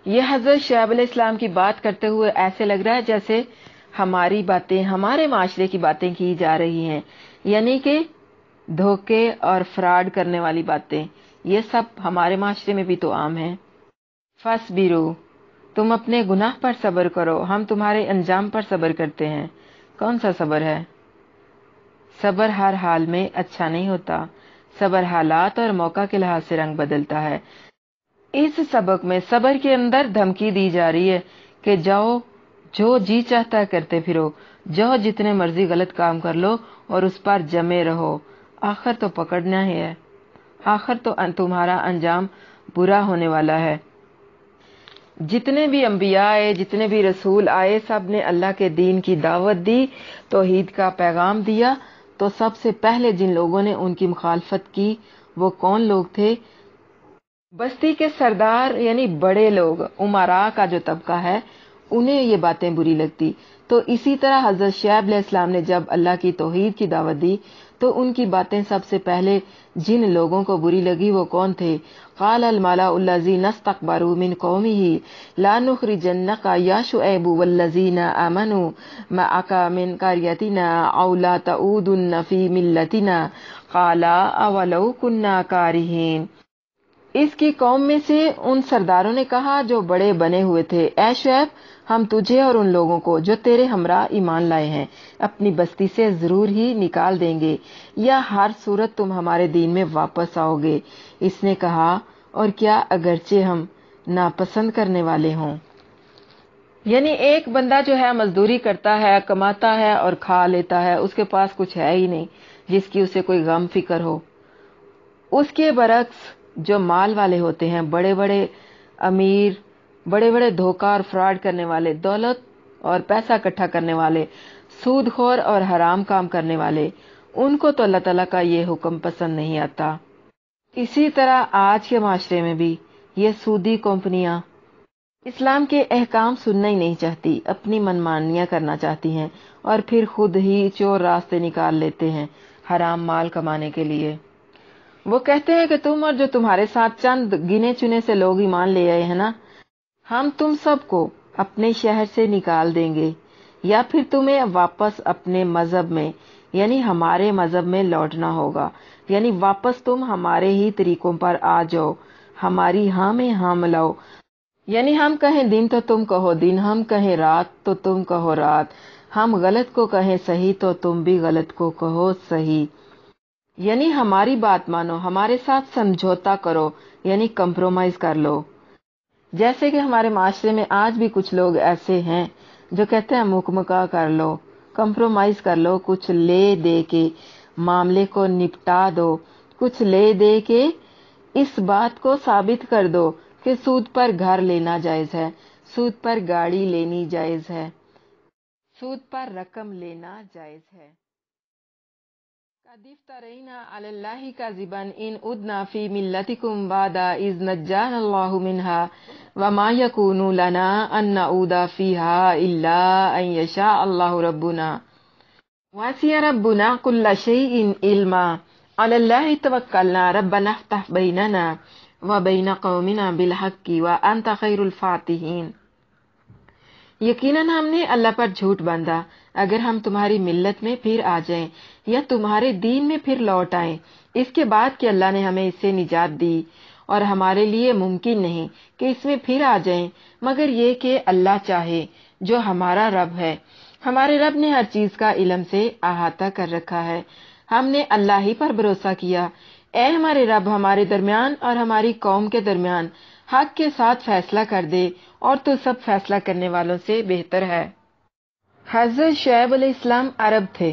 یہ حضرت شعیب علیہ السلام کی بات کرتے ہوئے ایسے لگ رہا ہے جیسے ہماری باتیں، ہمارے معاشرے کی باتیں کی جا رہی ہیں، یعنی کہ دھوکے اور فراڈ کرنے والی باتیں، یہ سب ہمارے معاشرے میں بھی تو عام ہیں۔ فَاصْبِرُوا، تم اپنے گناہ پر صبر کرو، ہم تمہارے انجام پر صبر کرتے ہیں۔ کون سا صبر ہے؟ صبر ہر حال میں اچھا نہیں ہوتا، صبر حالات اور موقع کے لحاظ سے رنگ بدلتا ہے۔ اس سبق میں صبر کے اندر دھمکی دی جا رہی ہے کہ جاؤ جو جی چاہتا ہے کرتے پھرو، جاؤ جتنے مرضی غلط کام کر لو اور اس پر جمے رہو، آخر تو پکڑنا ہی ہے، آخر تو تمہارا انجام برا ہونے والا ہے۔ جتنے بھی انبیاء آئے، جتنے بھی رسول آئے، سب نے اللہ کے دین کی دعوت دی، توحید کا پیغام دیا، تو سب سے پہلے جن لوگوں نے ان کی مخالفت کی وہ کون لوگ تھے؟ بستی کے سردار، یعنی بڑے لوگ، امراء کا جو طبقہ ہے، انہیں یہ باتیں بری لگتی۔ تو اسی طرح حضرت شعیب علیہ السلام نے جب اللہ کی توحید کی دعوت دی تو ان کی باتیں سب سے پہلے جن لوگوں کو بری لگی وہ کون تھے؟ قال الملأ الذین استکبروا من قومه لا نخرجنک یا شعیب والذین آمنوا معک من قریتنا او لا تعودن فی ملتنا قال اولو کنا کارہین۔ اس کی قوم میں سے ان سرداروں نے کہا جو بڑے بنے ہوئے تھے، اے شعیب، ہم تجھے اور ان لوگوں کو جو تیرے ہمراہ ایمان لائے ہیں اپنی بستی سے ضرور ہی نکال دیں گے، یا ہر صورت تم ہمارے دین میں واپس آؤ گے۔ اس نے کہا اور کیا اگرچہ ہم ناپسند کرنے والے ہوں۔ یعنی ایک بندہ جو ہے مزدوری کرتا ہے، کماتا ہے اور کھا لیتا ہے، اس کے پاس کچھ ہے ہی نہیں جس کی اسے کوئی غم فکر ہو۔ اس کے برعکس جو مال والے ہوتے ہیں، بڑے بڑے امیر، بڑے بڑے دھوکہ اور فراڈ کرنے والے، دولت اور پیسہ اکٹھا کرنے والے، سود خور اور حرام کام کرنے والے، ان کو تو اللہ تعالیٰ کا یہ حکم پسند نہیں آتا۔ اسی طرح آج کے معاشرے میں بھی یہ سودی کمپنیاں اسلام کے احکام سننا ہی نہیں چاہتی، اپنی منمانیاں کرنا چاہتی ہیں اور پھر خود ہی چور راستے نکال لیتے ہیں حرام مال کمانے کے لیے۔ وہ کہتے ہیں کہ تم اور جو تمہارے ساتھ چند گنے چنے سے لوگ ایمان لے آئے ہیں نا، ہم تم سب کو اپنے شہر سے نکال دیں گے، یا پھر تمہیں واپس اپنے مذہب میں یعنی ہمارے مذہب میں لوٹنا ہوگا، یعنی واپس تم ہمارے ہی طریقوں پر آ جاؤ، ہماری ہاں میں ہاں ملاؤ، یعنی ہم کہیں دن تو تم کہو دن، ہم کہیں رات تو تم کہو رات، ہم غلط کو کہیں صحیح تو تم بھی غلط کو کہو صحیح، یعنی ہماری بات مانو، ہمارے ساتھ سمجھوتا کرو، یعنی کمپرومائز کر لو۔ جیسے کہ ہمارے معاشرے میں آج بھی کچھ لوگ ایسے ہیں جو کہتے ہیں مکمکا کر لو، کمپرومائز کر لو، کچھ لے دے کے معاملے کو نپٹا دو، کچھ لے دے کے اس بات کو ثابت کر دو کہ سود پر گھر لینا جائز ہے، سود پر گاڑی لینی جائز ہے، سود پر رقم لینا جائز ہے۔ قد افترینا علی اللہ کذبا ان عدنا فی ملتکم بعد اذ نجانا اللہ منها وما یکون لنا ان نعود فیہا الا ان یشاء اللہ ربنا وسع ربنا کل شیء علما علی اللہ توکلنا ربنا افتح بیننا وبین قومنا بالحق وانت خیر الفاتحین۔ یقیناً ہم نے اللہ پر جھوٹ باندھا اگر ہم تمہاری ملت میں پھر آ جائیں یا تمہارے دین میں پھر لوٹ آئیں، اس کے بعد کہ اللہ نے ہمیں اس سے نجات دی، اور ہمارے لیے ممکن نہیں کہ اس میں پھر آ جائیں مگر یہ کہ اللہ چاہے، جو ہمارا رب ہے۔ ہمارے رب نے ہر چیز کا علم سے احاطہ کر رکھا ہے، ہم نے اللہ ہی پر بھروسہ کیا۔ اے ہمارے رب، ہمارے درمیان اور ہماری قوم کے درمیان حق کے ساتھ فیصلہ کر دے، اور تو سب فیصلہ کرنے والوں سے بہتر ہے۔ حضرت شعیب علیہ السلام عرب تھے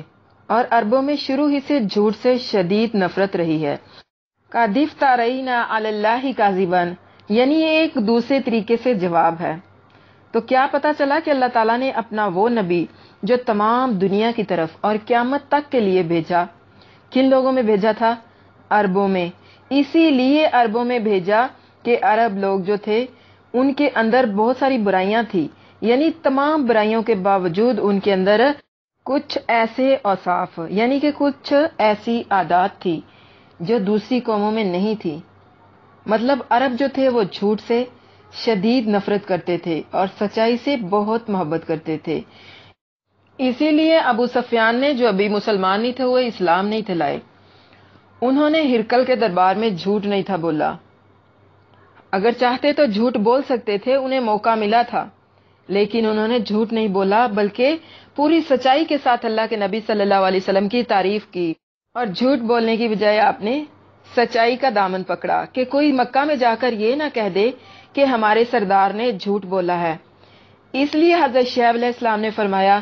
اور عربوں میں شروع ہی سے جھوٹ سے شدید نفرت رہی ہے۔ قد افترینا علی اللہ کذبا، یعنی یہ ایک دوسرے طریقے سے جواب ہے۔ تو کیا پتا چلا کہ اللہ تعالیٰ نے اپنا وہ نبی جو تمام دنیا کی طرف اور قیامت تک کے لیے بھیجا، کن لوگوں میں بھیجا تھا؟ عربوں میں۔ اسی لیے عربوں میں بھیجا کہ عرب لوگ جو تھے ان کے اندر بہت ساری برائیاں تھی، یعنی تمام برائیوں کے باوجود ان کے اندر کچھ ایسے اوصاف یعنی کہ کچھ ایسی عادات تھی جو دوسری قوموں میں نہیں تھی۔ مطلب عرب جو تھے وہ جھوٹ سے شدید نفرت کرتے تھے اور سچائی سے بہت محبت کرتے تھے۔ اسی لیے ابو سفیان نے، جو ابھی مسلمان نہیں تھے، وہ اسلام نہیں تھے لائے، انہوں نے ہرقل کے دربار میں جھوٹ نہیں تھا بولا۔ اگر چاہتے تو جھوٹ بول سکتے تھے، انہیں موقع ملا تھا، لیکن انہوں نے جھوٹ نہیں بولا بلکہ پوری سچائی کے ساتھ اللہ کے نبی صلی اللہ علیہ وسلم کی تعریف کی، اور جھوٹ بولنے کی بجائے آپ نے سچائی کا دامن پکڑا کہ کوئی مکہ میں جا کر یہ نہ کہہ دے کہ ہمارے سردار نے جھوٹ بولا ہے۔ اس لیے حضرت شعیب علیہ السلام نے فرمایا،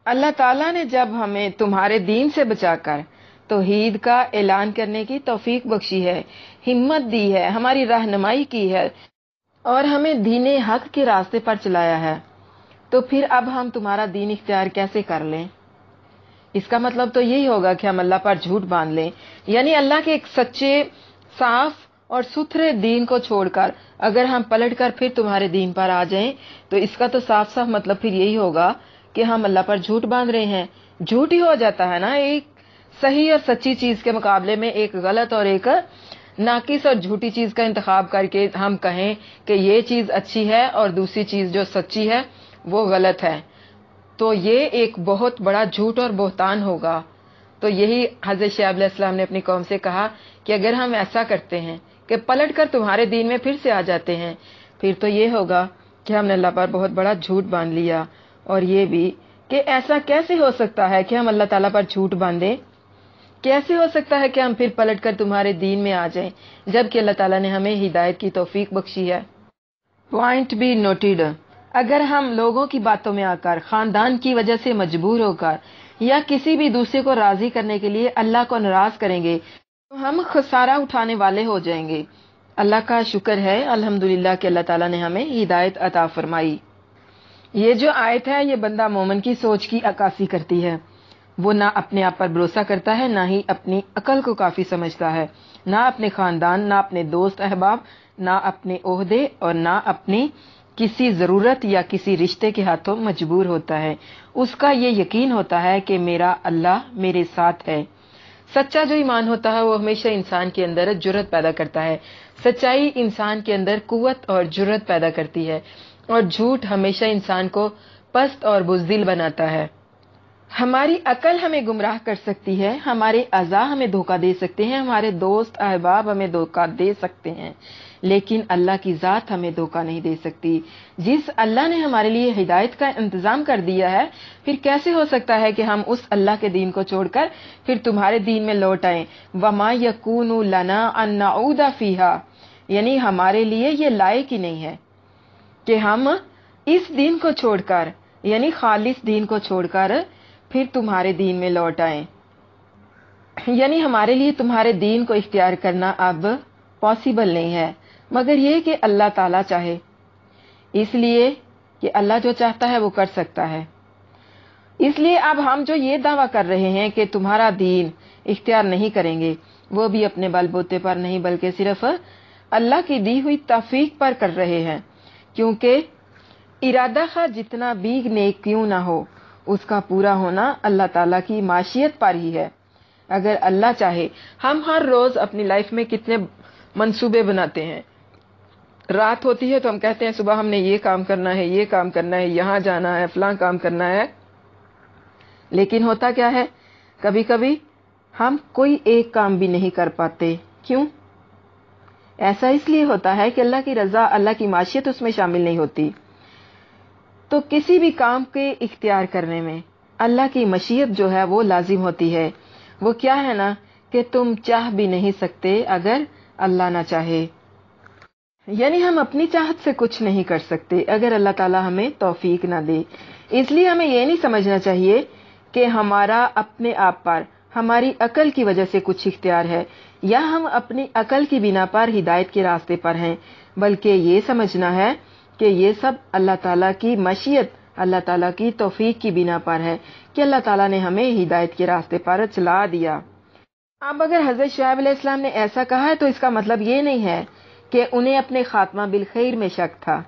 اللہ تعالیٰ نے جب ہمیں تمہارے دین سے بچا کر توحید کا اعلان کرنے کی توفیق بخشی ہے، ہمت دی ہے، ہماری رہنمائی کی ہے اور ہمیں دین حق کے راستے پر چلایا ہے، تو پھر اب ہم تمہارا دین اختیار کیسے کر لیں؟ اس کا مطلب تو یہی ہوگا کہ ہم اللہ پر جھوٹ باندھ لیں، یعنی اللہ کے ایک سچے، صاف اور ستھرے دین کو چھوڑ کر اگر ہم پلٹ کر پھر تمہارے دین پر آ جائیں تو اس کا تو صاف صاف مطلب پھر یہی ہوگا کہ ہم اللہ پر جھوٹ باندھ رہے ہیں۔ جھوٹ ہی ہو جاتا ہے نا، ایک صحیح اور سچی چیز کے مقابلے میں ایک غلط اور ایک ناقص اور جھوٹی چیز کا انتخاب کر کے ہم کہیں کہ یہ چیز اچھی ہے اور دوسری چیز جو سچی ہے وہ غلط ہے، تو یہ ایک بہت بڑا جھوٹ اور بہتان ہوگا۔ تو یہی حضرت شعیب علیہ السلام نے اپنی قوم سے کہا کہ اگر ہم ایسا کرتے ہیں کہ پلٹ کر تمہارے دین میں پھر سے آ جاتے ہیں، پھر تو یہ ہوگا کہ ہم نے اللہ پر بہت بڑا جھوٹ باندھ لیا۔ اور یہ بھی کہ ایسا کیسے ہو سکتا ہے کہ ہم اللہ تعالیٰ پر جھوٹ باندھیں؟ کیسے ہو سکتا ہے کہ ہم پھر پلٹ کر تمہارے دین میں آ جائیں جبکہ اللہ تعالیٰ نے ہمیں ہدایت کی توفیق بخشی ہے؟ پوائنٹ بی نوٹڈ، اگر ہم لوگوں کی باتوں میں آ کر، خاندان کی وجہ سے مجبور ہو کر یا کسی بھی دوسرے کو راضی کرنے کے لیے اللہ کو ناراض کریں گے تو ہم خسارہ اٹھانے والے ہو جائیں گے۔ اللہ کا شکر ہے الحمدللہ کہ اللہ تعالیٰ نے ہمیں ہدایت عطا فرمائی۔ یہ جو آیت ہے یہ بندہ مومن کی سوچ کی عکاسی کرتی ہے۔ وہ نہ اپنے آپ پر بھروسہ کرتا ہے، نہ ہی اپنی عقل کو کافی سمجھتا ہے، نہ اپنے خاندان، نہ اپنے دوست احباب، نہ اپنے عہدے اور نہ اپنی کسی ضرورت یا کسی رشتے کے ہاتھوں مجبور ہوتا ہے۔ اس کا یہ یقین ہوتا ہے کہ میرا اللہ میرے ساتھ ہے۔ سچا جو ایمان ہوتا ہے وہ ہمیشہ انسان کے اندر جرأت پیدا کرتا ہے۔ سچائی انسان کے اندر قوت اور جرأت پیدا کرتی ہے، اور جھوٹ ہمیشہ انسان کو پست اور بزدل بناتا ہے۔ ہماری عقل ہمیں گمراہ کر سکتی ہے، ہمارے اعضاء ہمیں دھوکہ دے سکتے ہیں، ہمارے دوست احباب ہمیں دھوکہ دے سکتے ہیں، لیکن اللہ کی ذات ہمیں دھوکہ نہیں دے سکتی۔ جس اللہ نے ہمارے لیے ہدایت کا انتظام کر دیا ہے، پھر کیسے ہو سکتا ہے کہ ہم اس اللہ کے دین کو چھوڑ کر پھر تمہارے دین میں لوٹ آئیں؟ وَمَا يَكُونُ لَنَا أَن نَعُودَ فِيهَا، یعنی ہمارے لیے یہ لائق ہی نہیں ہے کہ ہم اس دین کو چھوڑ کر، یعنی خالص دین کو چھوڑ کر پھر تمہارے دین میں لوٹ آئیں۔ یعنی ہمارے لیے تمہارے دین کو اختیار کرنا اب پاسبل نہیں ہے، مگر یہ کہ اللہ تعالیٰ چاہے، اس لیے کہ اللہ جو چاہتا ہے وہ کر سکتا ہے۔ اس لیے اب ہم جو یہ دعویٰ کر رہے ہیں کہ تمہارا دین اختیار نہیں کریں گے، وہ بھی اپنے بل بوتے پر نہیں بلکہ صرف اللہ کی دی ہوئی توفیق پر کر رہے ہیں، کیونکہ ارادہ خواہ جتنا بھی نیک کیوں نہ ہو، اس کا پورا ہونا اللہ تعالیٰ کی معیشت پر ہی ہے۔ اگر اللہ چاہے، ہم ہر روز اپنی لائف میں کتنے منصوبے بناتے ہیں۔ رات ہوتی ہے تو ہم کہتے ہیں صبح ہم نے یہ کام کرنا ہے، یہ کام کرنا ہے، یہاں جانا ہے، فلاں کام کرنا ہے، لیکن ہوتا کیا ہے؟ کبھی کبھی ہم کوئی ایک کام بھی نہیں کر پاتے۔ کیوں؟ ایسا اس لیے ہوتا ہے کہ اللہ کی رضا، اللہ کی معیشت اس میں شامل نہیں ہوتی۔ تو کسی بھی کام کے اختیار کرنے میں اللہ کی مشیت جو ہے وہ لازم ہوتی ہے۔ وہ کیا ہے نا کہ تم چاہ بھی نہیں سکتے اگر اللہ نہ چاہے، یعنی ہم اپنی چاہت سے کچھ نہیں کر سکتے اگر اللہ تعالیٰ ہمیں توفیق نہ دے۔ اس لیے ہمیں یہ نہیں سمجھنا چاہیے کہ ہمارا اپنے آپ پر ہماری عقل کی وجہ سے کچھ اختیار ہے، یا ہم اپنی عقل کی بنا پر ہدایت کے راستے پر ہیں، بلکہ یہ سمجھنا ہے کہ یہ سب اللہ تعالیٰ کی مشیت، اللہ تعالیٰ کی توفیق کی بنا پر ہے کہ اللہ تعالیٰ نے ہمیں ہدایت کے راستے پر چلا دیا۔ اب اگر حضرت شعیب علیہ السلام نے ایسا کہا ہے تو اس کا مطلب یہ نہیں ہے کہ انہیں اپنے خاتمہ بالخیر میں شک تھا،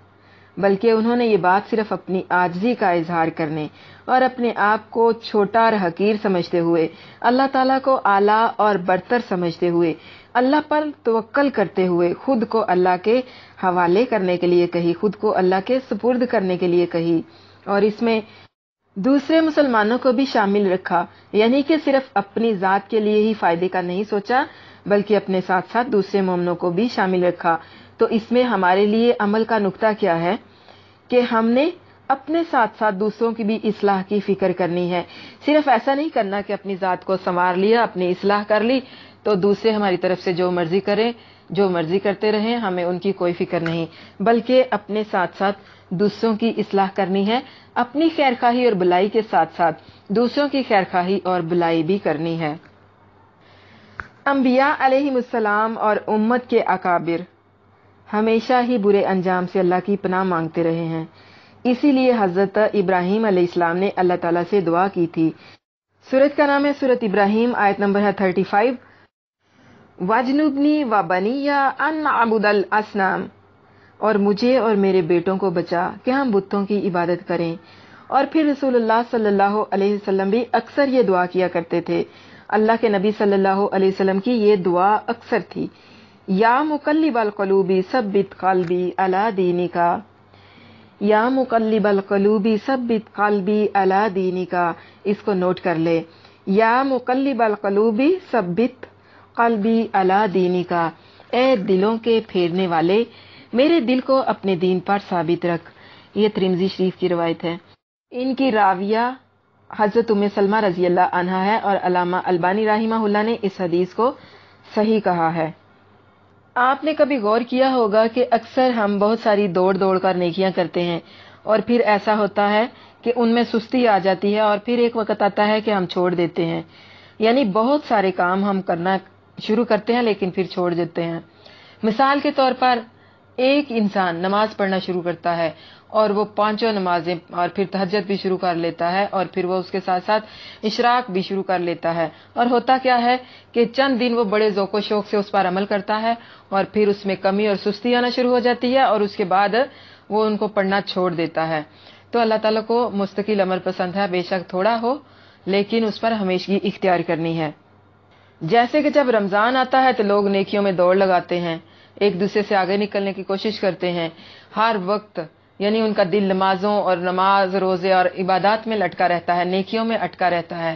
بلکہ انہوں نے یہ بات صرف اپنی عاجزی کا اظہار کرنے اور اپنے آپ کو چھوٹا اور حقیر سمجھتے ہوئے، اللہ تعالیٰ کو اعلیٰ اور برتر سمجھتے ہوئے، اللہ پر توکل کرتے ہوئے خود کو اللہ کے حوالے کرنے کے لیے کہی، خود کو اللہ کے سپرد کرنے کے لیے کہی، اور اس میں دوسرے مسلمانوں کو بھی شامل رکھا، یعنی کہ صرف اپنی ذات کے لیے ہی فائدے کا نہیں سوچا بلکہ اپنے ساتھ ساتھ دوسرے مومنوں کو بھی شامل رکھا۔ تو اس میں ہمارے لیے عمل کا نقطہ کیا ہے کہ ہم نے اپنے ساتھ ساتھ دوسروں کی بھی اصلاح کی فکر کرنی ہے۔ صرف ایسا نہیں کرنا کہ اپنی ذات کو سنوار لیا، اپنی اصلاح کر لی تو دوسرے ہماری طرف سے جو مرضی کریں، جو مرضی کرتے رہیں، ہمیں ان کی کوئی فکر نہیں، بلکہ اپنے ساتھ ساتھ دوسروں کی اصلاح کرنی ہے، اپنی خیرخواہی اور بلائی کے ساتھ ساتھ دوسروں کی خیرخواہی اور بلائی بھی کرنی ہے۔ انبیاء علیہم السلام اور امت کے اکابر ہمیشہ ہی برے انجام سے اللہ کی پناہ مانگتے رہے ہیں، اسی لیے حضرت ابراہیم علیہ السلام نے اللہ تعالیٰ سے دعا کی تھی۔ سورت کا نام ہے سورت ابراہیم، آیت نمبر ہے 35، وَاجْنُبْنِي وَبَنِيَّ أَن نَعْبُدَ الْأَصْنَامَ، اور مجھے اور میرے بیٹوں کو بچا کہ ہم بتوں کی عبادت کریں۔ اور پھر رسول اللہ صلی اللہ علیہ وسلم بھی اکثر یہ دعا کیا کرتے تھے۔ اللہ کے نبی صلی اللہ علیہ وسلم کی یہ دعا اکثر تھی، یا مقلب القلوب ثبت قلبی علی دینک، یا مقلب القلوب ثبت قلبی علی دینک، اس کو نوٹ کر لے، یا مقلب القلوب ثبت قلبی علی دینک، اے دلوں کے پھیرنے والے میرے دل کو اپنے دین پر ثابت رکھ۔ یہ ترمذی شریف کی روایت ہے۔ ان کی راویہ حضرت ام سلمہ رضی اللہ عنہا ہے، اور علامہ البانی رحمہ اللہ نے اس حدیث کو صحیح کہا ہے۔ آپ نے کبھی غور کیا ہوگا کہ اکثر ہم بہت ساری دوڑ کر نیکیاں کرتے ہیں اور پھر ایسا ہوتا ہے کہ ان میں سستی آ جاتی ہے اور پھر ایک وقت آتا ہے کہ ہم چھوڑ دیتے ہیں. یعنی بہت سارے کام ہم کرنا شروع کرتے ہیں لیکن پھر چھوڑ دیتے ہیں. مثال کے طور پر ایک انسان نماز پڑھنا شروع کرتا ہے اور وہ 5 نمازیں اور پھر تہجد بھی شروع کر لیتا ہے اور پھر وہ اس کے ساتھ ساتھ اشراق بھی شروع کر لیتا ہے. اور ہوتا کیا ہے کہ چند دن وہ بڑے ذوق و شوق سے اس پر عمل کرتا ہے اور پھر اس میں کمی اور سستی آنا شروع ہو جاتی ہے اور اس کے بعد وہ ان کو پڑھنا چھوڑ دیتا ہے. تو اللہ تعالیٰ کو مستقل عمل پسند ہے، بے شک تھوڑا ہو لیکن اس پر ہمیشگی اختیار کرنی ہے. جیسے کہ جب رمضان آتا ہے تو لوگ نیکیوں میں دوڑ لگاتے ہیں، ایک دوسرے سے آگے نکلنے کی کوشش کرتے ہیں، ہر وقت یعنی ان کا دل نمازوں اور نماز روزے اور عبادات میں لٹکا رہتا ہے، نیکیوں میں اٹکا رہتا ہے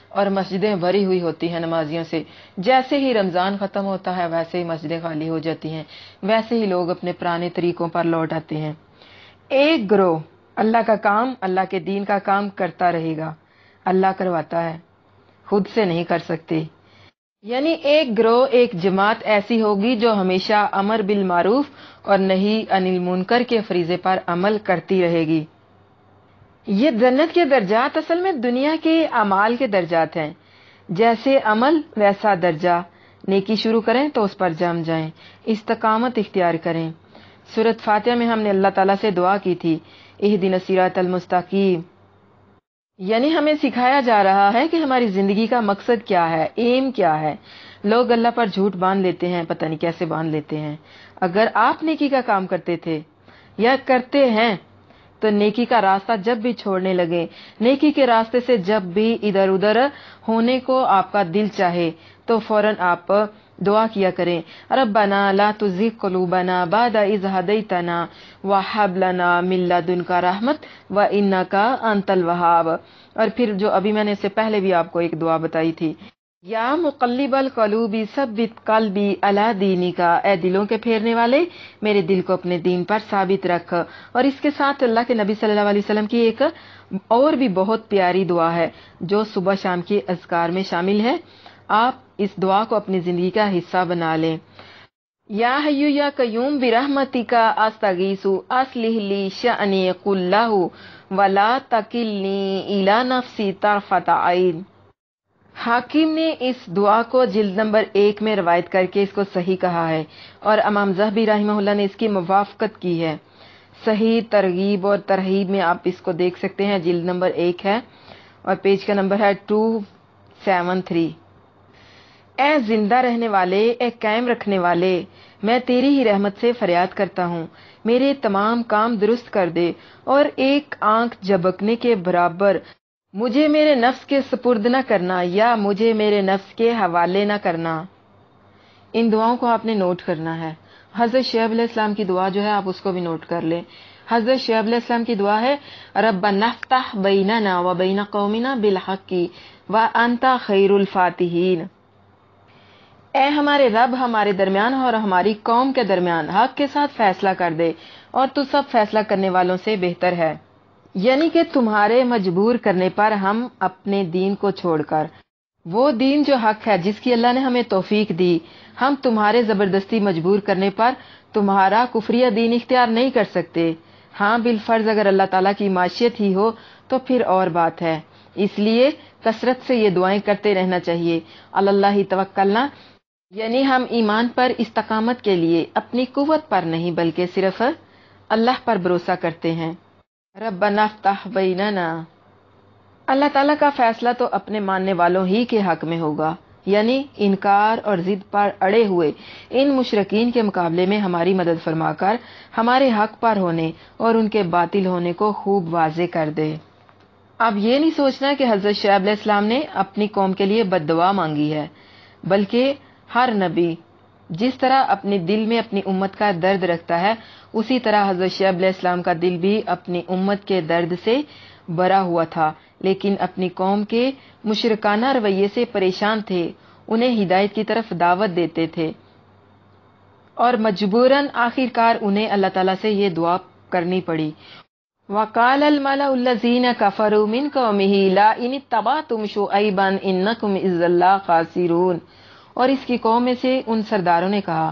اور مسجدیں بھری ہوئی ہوتی ہیں نمازیوں سے. جیسے ہی رمضان ختم ہوتا ہے ویسے ہی مسجدیں خالی ہو جاتی ہیں، ویسے ہی لوگ اپنے پرانے طریقوں پر لوٹ آتے ہیں. ایک گروہ اللہ کا کام، اللہ کے دین کا کام کرتا رہے گا. اللہ کرواتا ہے، خود سے نہیں کر سکتے. یعنی ایک گروہ، ایک جماعت ایسی ہوگی جو ہمیشہ امر بالمعروف اور نہی عن المنکر کے فریضے پر عمل کرتی رہے گی. یہ جنت کے درجات اصل میں دنیا کے اعمال کے درجات ہیں. جیسے عمل ویسا درجہ. نیکی شروع کریں تو اس پر جم جائیں، استقامت اختیار کریں. سورۃ فاتحہ میں ہم نے اللہ تعالیٰ سے دعا کی تھی، اہدنا الصراط المستقیم. یعنی ہمیں سکھایا جا رہا ہے کہ ہماری زندگی کا مقصد کیا ہے، ایم کیا ہے. لوگ اللہ پر جھوٹ باندھ لیتے ہیں، پتہ نہیں کیسے باندھ لیتے ہیں. اگر آپ نیکی کا کام کرتے تھے یا کرتے ہیں تو نیکی کا راستہ جب بھی چھوڑنے لگے، نیکی کے راستے سے جب بھی ادھر ادھر ہونے کو آپ کا دل چاہے تو فوراً آپ دعا کیا کریں، ربنا لا تزغ قلوبنا بعد اذ ہدیتنا وہب لنا من لدنک رحمۃ وانک انت الوہاب. اور پھر جو ابھی میں نے اس سے پہلے بھی آپ کو ایک دعا بتائی تھی، یا مقلب القلوب ثبت قلبی علی دینک، اے دلوں کے پھیرنے والے میرے دل کو اپنے دین پر ثابت رکھ. اور اس کے ساتھ اللہ کے نبی صلی اللہ علیہ وسلم کی ایک اور بھی بہت پیاری دعا ہے جو صبح شام کے اذکار میں شامل ہے. آپ اس دعا کو اپنی زندگی کا حصہ بنا لیں. یا حی یا قیوم برحمتک استغیث اصلح لی شأنی کلہ ولا تکلنی الی نفسی طرفۃ عین. حاکم نے اس دعا کو جلد نمبر 1 میں روایت کر کے اس کو صحیح کہا ہے اور امام ذہبی رحمہ اللہ نے اس کی موافقت کی ہے. صحیح ترغیب اور ترہیب میں آپ اس کو دیکھ سکتے ہیں، جلد نمبر 1 ہے اور پیج کا نمبر ہے 273. اے زندہ رہنے والے، اے قائم رکھنے والے، میں تیری ہی رحمت سے فریاد کرتا ہوں، میرے تمام کام درست کر دے اور ایک آنکھ جھپکنے کے برابر مجھے میرے نفس کے سپرد نہ کرنا یا مجھے میرے نفس کے حوالے نہ کرنا. ان دعاؤں کو آپ نے نوٹ کرنا ہے. حضرت شعیب علیہ السلام کی دعا جو ہے آپ اس کو بھی نوٹ کر لیں. حضرت شعیب علیہ السلام کی دعا ہے، ربنا افتح بیننا وبین قومنا بالحق وانت خیر الفاتحین. اے ہمارے رب، ہمارے درمیان اور ہماری قوم کے درمیان حق کے ساتھ فیصلہ کر دے اور تو سب فیصلہ کرنے والوں سے بہتر ہے. یعنی کہ تمہارے مجبور کرنے پر ہم اپنے دین کو چھوڑ کر، وہ دین جو حق ہے جس کی اللہ نے ہمیں توفیق دی، ہم تمہارے زبردستی مجبور کرنے پر تمہارا کفریہ دین اختیار نہیں کر سکتے. ہاں بالفرض اگر اللہ تعالیٰ کی معاشیت ہی ہو تو پھر اور بات ہے. اس لیے کثرت سے یہ دعائیں کرتے رہنا چاہیے. اللہ توکلنا، یعنی ہم ایمان پر استقامت کے لیے اپنی قوت پر نہیں بلکہ صرف اللہ پر بھروسہ کرتے ہیں. ربنا افتح بیننا، اللہ تعالیٰ کا فیصلہ تو اپنے ماننے والوں ہی کے حق میں ہوگا. یعنی انکار اور ضد پر اڑے ہوئے ان مشرکین کے مقابلے میں ہماری مدد فرما کر ہمارے حق پر ہونے اور ان کے باطل ہونے کو خوب واضح کر دے. اب یہ نہیں سوچنا کہ حضرت شعیب علیہ السلام نے اپنی قوم کے لیے بد دعا مانگی ہے، بلکہ ہر نبی جس طرح اپنے دل میں اپنی امت کا درد رکھتا ہے اسی طرح حضرت شعیب علیہ السلام کا دل بھی اپنی امت کے درد سے بھرا ہوا تھا، لیکن اپنی قوم کے مشرکانہ رویے سے پریشان تھے. انہیں ہدایت کی طرف دعوت دیتے تھے اور مجبوراً آخر کار انہیں اللہ تعالیٰ سے یہ دعا کرنی پڑی. وَقَالَ الْمَلَأُ الَّذِينَ كَفَرُوا مِنْ قَوْمِهِ لَا إِنِ اتَّبَعْتُمْ شُعَيْبًا إِنَّكُمْ إِذًا لَّخَاسِرُونَ. اور اس کی قوم میں سے ان سرداروں نے کہا،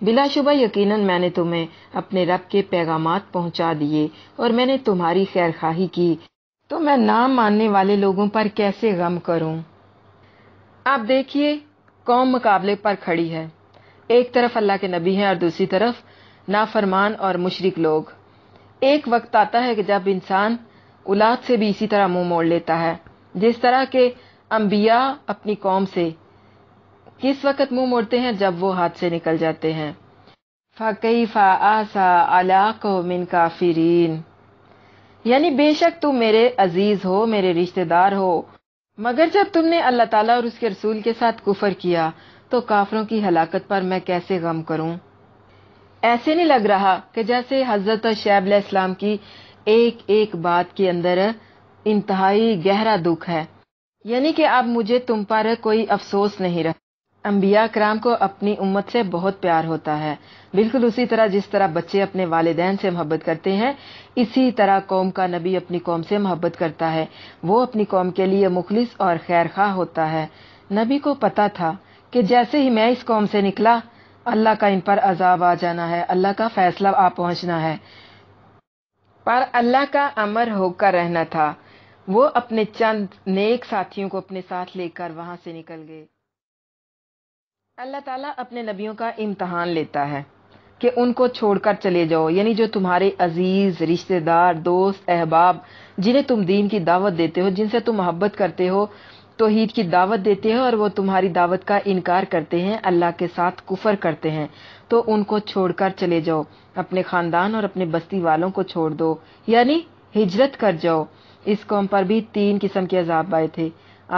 بلا شبہ یقیناً میں نے تمہیں اپنے رب کے پیغامات پہنچا دیے اور میں نے تمہاری خیر خواہی کی، تو میں نہ ماننے والے لوگوں پر کیسے غم کروں۔ آپ دیکھیے قوم مقابلے پر کھڑی ہے، ایک طرف اللہ کے نبی ہیں اور دوسری طرف نافرمان اور مشرک لوگ۔ ایک وقت آتا ہے کہ جب انسان اولاد سے بھی اسی طرح منہ موڑ لیتا ہے، جس طرح کے انبیاء اپنی قوم سے کس وقت منہ موڑتے ہیں؟ جب وہ ہاتھ سے نکل جاتے ہیں۔ فَكَيْفَ آسَىٰ عَلَىٰ قَوْمٍ كَافِرِينَ، یعنی بے شک تم میرے عزیز ہو، میرے رشتہ دار ہو، مگر جب تم نے اللہ تعالیٰ اور اس کے رسول کے ساتھ کفر کیا تو کافروں کی ہلاکت پر میں کیسے غم کروں۔ ایسے نہیں لگ رہا کہ جیسے حضرت شعیب علیہ السلام کی ایک ایک بات کے اندر انتہائی گہرا دکھ ہے، یعنی کہ اب مجھے تم پر کوئی افسوس نہیں رہا۔ انبیاء کرام کو اپنی امت سے بہت پیار ہوتا ہے، بالکل اسی طرح جس طرح بچے اپنے والدین سے محبت کرتے ہیں، اسی طرح قوم کا نبی اپنی قوم سے محبت کرتا ہے۔ وہ اپنی قوم کے لیے مخلص اور خیر خواہ ہوتا ہے۔ نبی کو پتا تھا کہ جیسے ہی میں اس قوم سے نکلا، اللہ کا ان پر عذاب آ جانا ہے، اللہ کا فیصلہ آ پہنچنا ہے، پر اللہ کا امر ہو کر رہنا تھا۔ وہ اپنے چند نیک ساتھیوں کو اپنے ساتھ لے کر وہاں سے نکل گئے۔ اللہ تعالیٰ اپنے نبیوں کا امتحان لیتا ہے کہ ان کو چھوڑ کر چلے جاؤ، یعنی جو تمہارے عزیز رشتہ دار، دوست، احباب، جنہیں تم دین کی دعوت دیتے ہو، جن سے تم محبت کرتے ہو، توحید کی دعوت دیتے ہو، اور وہ تمہاری دعوت کا انکار کرتے ہیں، اللہ کے ساتھ کفر کرتے ہیں، تو ان کو چھوڑ کر چلے جاؤ، اپنے خاندان اور اپنے بستی والوں کو چھوڑ دو، یعنی ہجرت کر جاؤ۔ اس قوم پر بھی 3 قسم کے عذاب آئے تھے،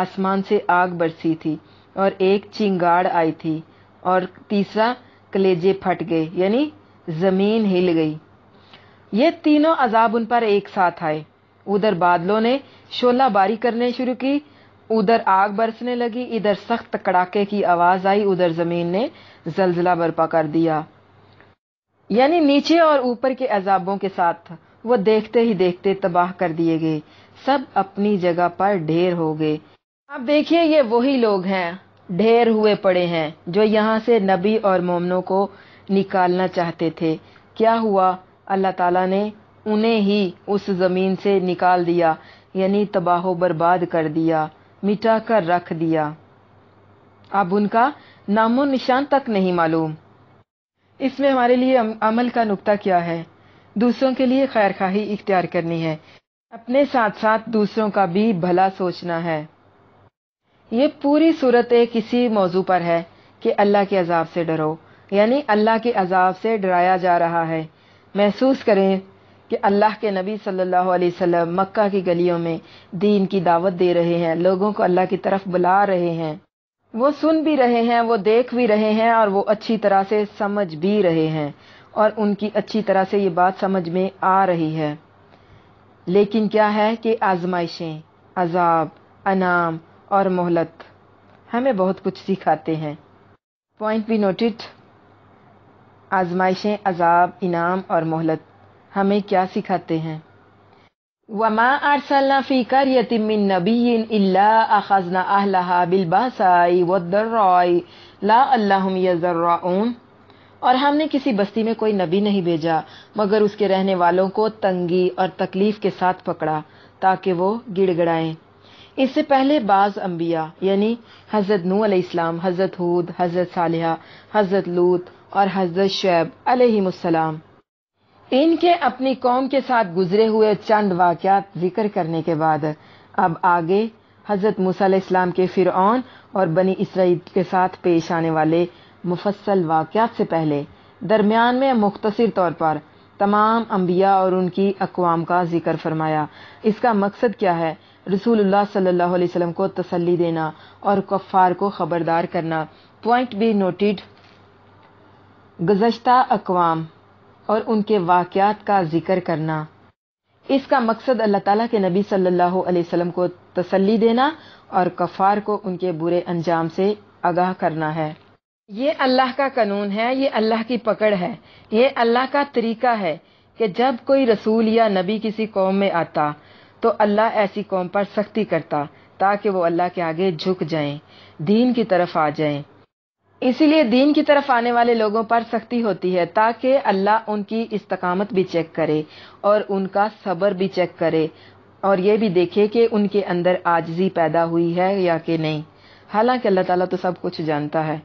آسمان سے آگ برسی تھی، اور ایک چنگاڑ آئی تھی، اور تیسرا کلیجے پھٹ گئے، یعنی زمین ہل گئی۔ یہ تینوں عذاب ان پر ایک ساتھ آئے۔ ادھر بادلوں نے شعلہ باری کرنے شروع کی، ادھر آگ برسنے لگی، ادھر سخت کڑاکے کی آواز آئی، ادھر زمین نے زلزلہ برپا کر دیا۔ یعنی نیچے اور اوپر کے عذابوں کے ساتھ وہ دیکھتے ہی دیکھتے تباہ کر دیے گئے، سب اپنی جگہ پر ڈھیر ہو گئے۔ اب دیکھیے یہ وہی لوگ ہیں، ڈھیر ہوئے پڑے ہیں، جو یہاں سے نبی اور مومنوں کو نکالنا چاہتے تھے۔ کیا ہوا؟ اللہ تعالیٰ نے انہیں ہی اس زمین سے نکال دیا، یعنی تباہ و برباد کر دیا، مٹا کر رکھ دیا۔ اب ان کا نام و نشان تک نہیں معلوم۔ اس میں ہمارے لیے عمل کا نقطہ کیا ہے؟ دوسروں کے لیے خیر خواہی اختیار کرنی ہے، اپنے ساتھ ساتھ دوسروں کا بھی بھلا سوچنا ہے۔ یہ پوری صورت ایک اسی موضوع پر ہے کہ اللہ کے عذاب سے ڈرو، یعنی اللہ کے عذاب سے ڈرایا جا رہا ہے۔ محسوس کریں کہ اللہ کے نبی صلی اللہ علیہ وسلم مکہ کی گلیوں میں دین کی دعوت دے رہے ہیں، لوگوں کو اللہ کی طرف بلا رہے ہیں، وہ سن بھی رہے ہیں، وہ دیکھ بھی رہے ہیں، اور وہ اچھی طرح سے سمجھ بھی رہے ہیں، اور ان کی اچھی طرح سے یہ بات سمجھ میں آ رہی ہے۔ لیکن کیا ہے کہ آزمائشیں، عذاب، انعام اور مہلت ہمیں بہت کچھ سکھاتے ہیں۔ پوائنٹ بھی نوٹڈ۔ آزمائشیں، عذاب، انعام اور مہلت ہمیں کیا سکھاتے ہیں؟ وَمَا أَرْسَلْنَا فِي قَرْيَةٍ مِّن نَّبِيٍّ إِلَّا أَخَذْنَا أَهْلَهَا بِالْبَأْسَاءِ وَالضَّرَّاءِ لَعَلَّهُمْ يَضَّرَّعُونَ، اور ہم نے کسی بستی میں کوئی نبی نہیں بھیجا مگر اس کے رہنے والوں کو تنگی اور تکلیف کے ساتھ پکڑا تاکہ وہ گڑ گڑائیں۔ اس سے پہلے بعض انبیاء یعنی حضرت نوح علیہ السلام، حضرت ہود، حضرت صالحہ، حضرت لوط اور حضرت شعیب علیہ السلام، ان کے اپنی قوم کے ساتھ گزرے ہوئے چند واقعات ذکر کرنے کے بعد اب آگے حضرت موسیٰ علیہ السلام کے فرعون اور بنی اسرائیل کے ساتھ پیش آنے والے مفصل واقعات سے پہلے درمیان میں مختصر طور پر تمام انبیاء اور ان کی اقوام کا ذکر فرمایا۔ اس کا مقصد کیا ہے؟ رسول اللہ صلی اللہ علیہ وسلم کو تسلی دینا اور کفار کو خبردار کرنا۔ پوائنٹ بھی نوٹڈ۔ گزشتہ اقوام اور ان کے واقعات کا ذکر کرنا، اس کا مقصد اللہ تعالیٰ کے نبی صلی اللہ علیہ وسلم کو تسلی دینا اور کفار کو ان کے برے انجام سے آگاہ کرنا ہے۔ یہ اللہ کا قانون ہے، یہ اللہ کی پکڑ ہے، یہ اللہ کا طریقہ ہے کہ جب کوئی رسول یا نبی کسی قوم میں آتا تو اللہ ایسی قوم پر سختی کرتا تاکہ وہ اللہ کے آگے جھک جائیں، دین کی طرف آ جائیں۔ اسی لیے دین کی طرف آنے والے لوگوں پر سختی ہوتی ہے تاکہ اللہ ان کی استقامت بھی چیک کرے اور ان کا صبر بھی چیک کرے اور یہ بھی دیکھے کہ ان کے اندر عاجزی پیدا ہوئی ہے یا کہ نہیں، حالانکہ اللہ تعالیٰ تو سب کچھ جانتا ہے۔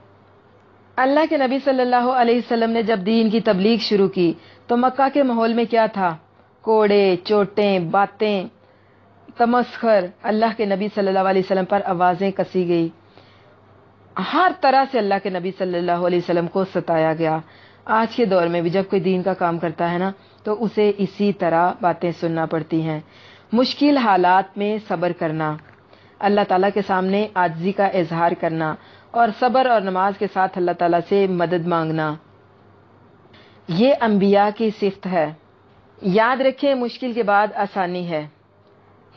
اللہ کے نبی صلی اللہ علیہ وسلم نے جب دین کی تبلیغ شروع کی تو مکہ کے ماحول میں کیا تھا؟ کوڑے، چوٹیں، باتیں، تمسخر، اللہ کے نبی صلی اللہ علیہ وسلم پر آوازیں کسی گئی، ہر طرح سے اللہ کے نبی صلی اللہ علیہ وسلم کو ستایا گیا۔ آج کے دور میں بھی جب کوئی دین کا کام کرتا ہے نا تو اسے اسی طرح باتیں سننا پڑتی ہیں۔ مشکل حالات میں صبر کرنا، اللہ تعالیٰ کے سامنے عاجزی کا اظہار کرنا اور صبر اور نماز کے ساتھ اللہ تعالیٰ سے مدد مانگنا، یہ انبیاء کی صفت ہے۔ یاد رکھیں مشکل کے بعد آسانی ہے،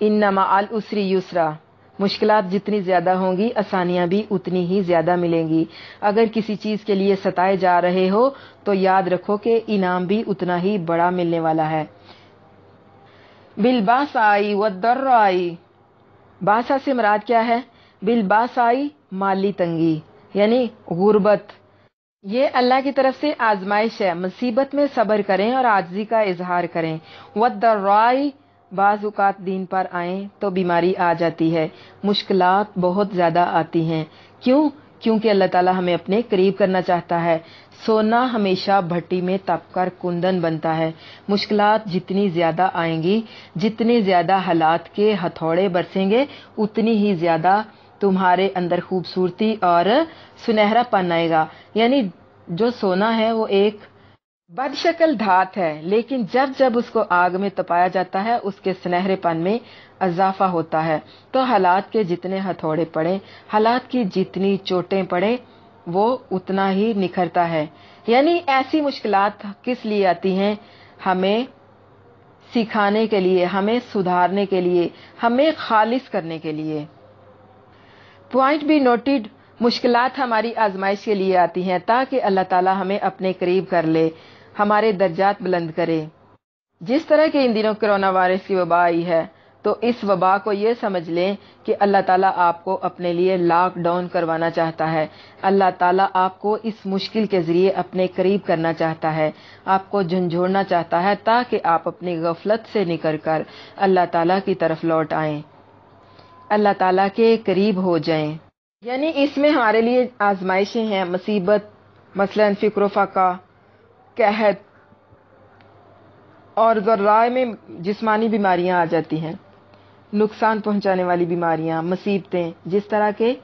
ان مع العسر یسرا، مشکلات جتنی زیادہ ہوں گی آسانیاں بھی اتنی ہی زیادہ ملیں گی۔ اگر کسی چیز کے لیے ستائے جا رہے ہو تو یاد رکھو کہ انعام بھی اتنا ہی بڑا ملنے والا ہے۔ بالباسائی والضرائی، باسا سے مراد کیا ہے؟ بالباسائی مالی تنگی یعنی غربت، یہ اللہ کی طرف سے آزمائش ہے۔ مصیبت میں صبر کریں اور عاجزی کا اظہار کریں۔ والضرائی، بعض اوقات دین پر آئیں تو بیماری آ جاتی ہے، مشکلات بہت زیادہ آتی ہیں۔ کیوں؟ کیونکہ اللہ تعالیٰ ہمیں اپنے قریب کرنا چاہتا ہے۔ سونا ہمیشہ بھٹی میں تپ کر کندن بنتا ہے۔ مشکلات جتنی زیادہ آئیں گی، جتنے زیادہ حالات کے ہتھوڑے برسیں گے، اتنی ہی زیادہ تمہارے اندر خوبصورتی اور سنہرا پن آئے گا۔ یعنی جو سونا ہے وہ ایک بد شکل دھات ہے، لیکن جب جب اس کو آگ میں تپایا جاتا ہے اس کے سنہرے پن میں اضافہ ہوتا ہے۔ تو حالات کے جتنے ہتھوڑے پڑے، حالات کی جتنی چوٹیں پڑے، وہ اتنا ہی نکھرتا ہے۔ یعنی ایسی مشکلات کس لیے آتی ہیں؟ ہمیں سکھانے کے لیے، ہمیں سدھارنے کے لیے، ہمیں خالص کرنے کے لیے۔ پوائنٹ بی نوٹڈ، مشکلات ہماری آزمائش کے لیے آتی ہیں تاکہ اللہ تعالیٰ ہمیں اپنے قریب کر لے، ہمارے درجات بلند کرے۔ جس طرح کہ ان دنوں کرونا وائرس کی وبا آئی ہے تو اس وبا کو یہ سمجھ لیں کہ اللہ تعالیٰ آپ کو اپنے لیے لاک ڈاؤن کروانا چاہتا ہے۔ اللہ تعالیٰ آپ کو اس مشکل کے ذریعے اپنے قریب کرنا چاہتا ہے، آپ کو جھنجھوڑنا چاہتا ہے تاکہ آپ اپنی غفلت سے نکل کر اللہ تعالیٰ کی طرف لوٹ آئیں، اللہ تعالیٰ کے قریب ہو جائیں۔ یعنی اس میں ہمارے لیے آزمائشیں ہیں، مصیبت، مثلاً فقر و فاقہ، قحط، اور ذرائع میں جسمانی بیماریاں آ جاتی ہیں، نقصان پہنچانے والی بیماریاں، مصیبتیں، جس طرح کے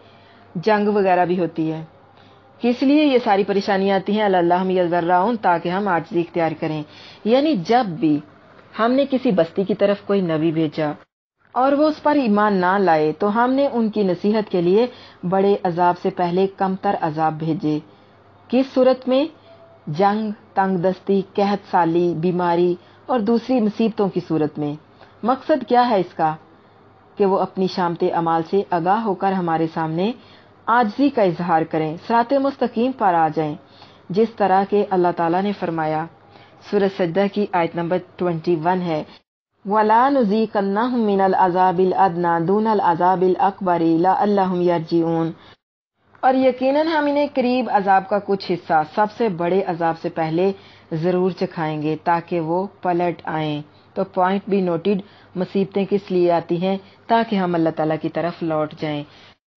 جنگ وغیرہ بھی ہوتی ہے۔ اس لیے یہ ساری پریشانیاں آتی ہیں، اللہم یضرعون، تاکہ ہم عاجزی اختیار کریں۔ یعنی جب بھی ہم نے کسی بستی کی طرف کوئی نبی بھیجا اور وہ اس پر ایمان نہ لائے تو ہم نے ان کی نصیحت کے لیے بڑے عذاب سے پہلے کم تر عذاب بھیجے۔ کس صورت میں؟ جنگ، تنگ دستی، قحط سالی، بیماری اور دوسری مصیبتوں کی صورت میں۔ مقصد کیا ہے اس کا؟ کہ وہ اپنی شامت اعمال سے آگاہ ہو کر ہمارے سامنے عاجزی کا اظہار کریں، صراط مستقیم پر آ جائیں، جس طرح کہ اللہ تعالیٰ نے فرمایا، سورہ سجدہ کی آیت نمبر 21 ہے، وَلَا نُذِيقَنَّهُم مِّنَ الْعَذَابِ الْأَدْنَىٰ دُونَ الْعَذَابِ الْأَكْبَرِ لَعَلَّهُمْ يَرْجِعُونَ، اور یقیناً ہم انہیں قریب عذاب کا کچھ حصہ سب سے بڑے عذاب سے پہلے ضرور چکھائیں گے تاکہ وہ پلٹ آئیں۔ تو پوائنٹ بھی نوٹڈ، مصیبتیں کس لیے آتی ہیں؟ تاکہ ہم اللہ تعالیٰ کی طرف لوٹ جائیں۔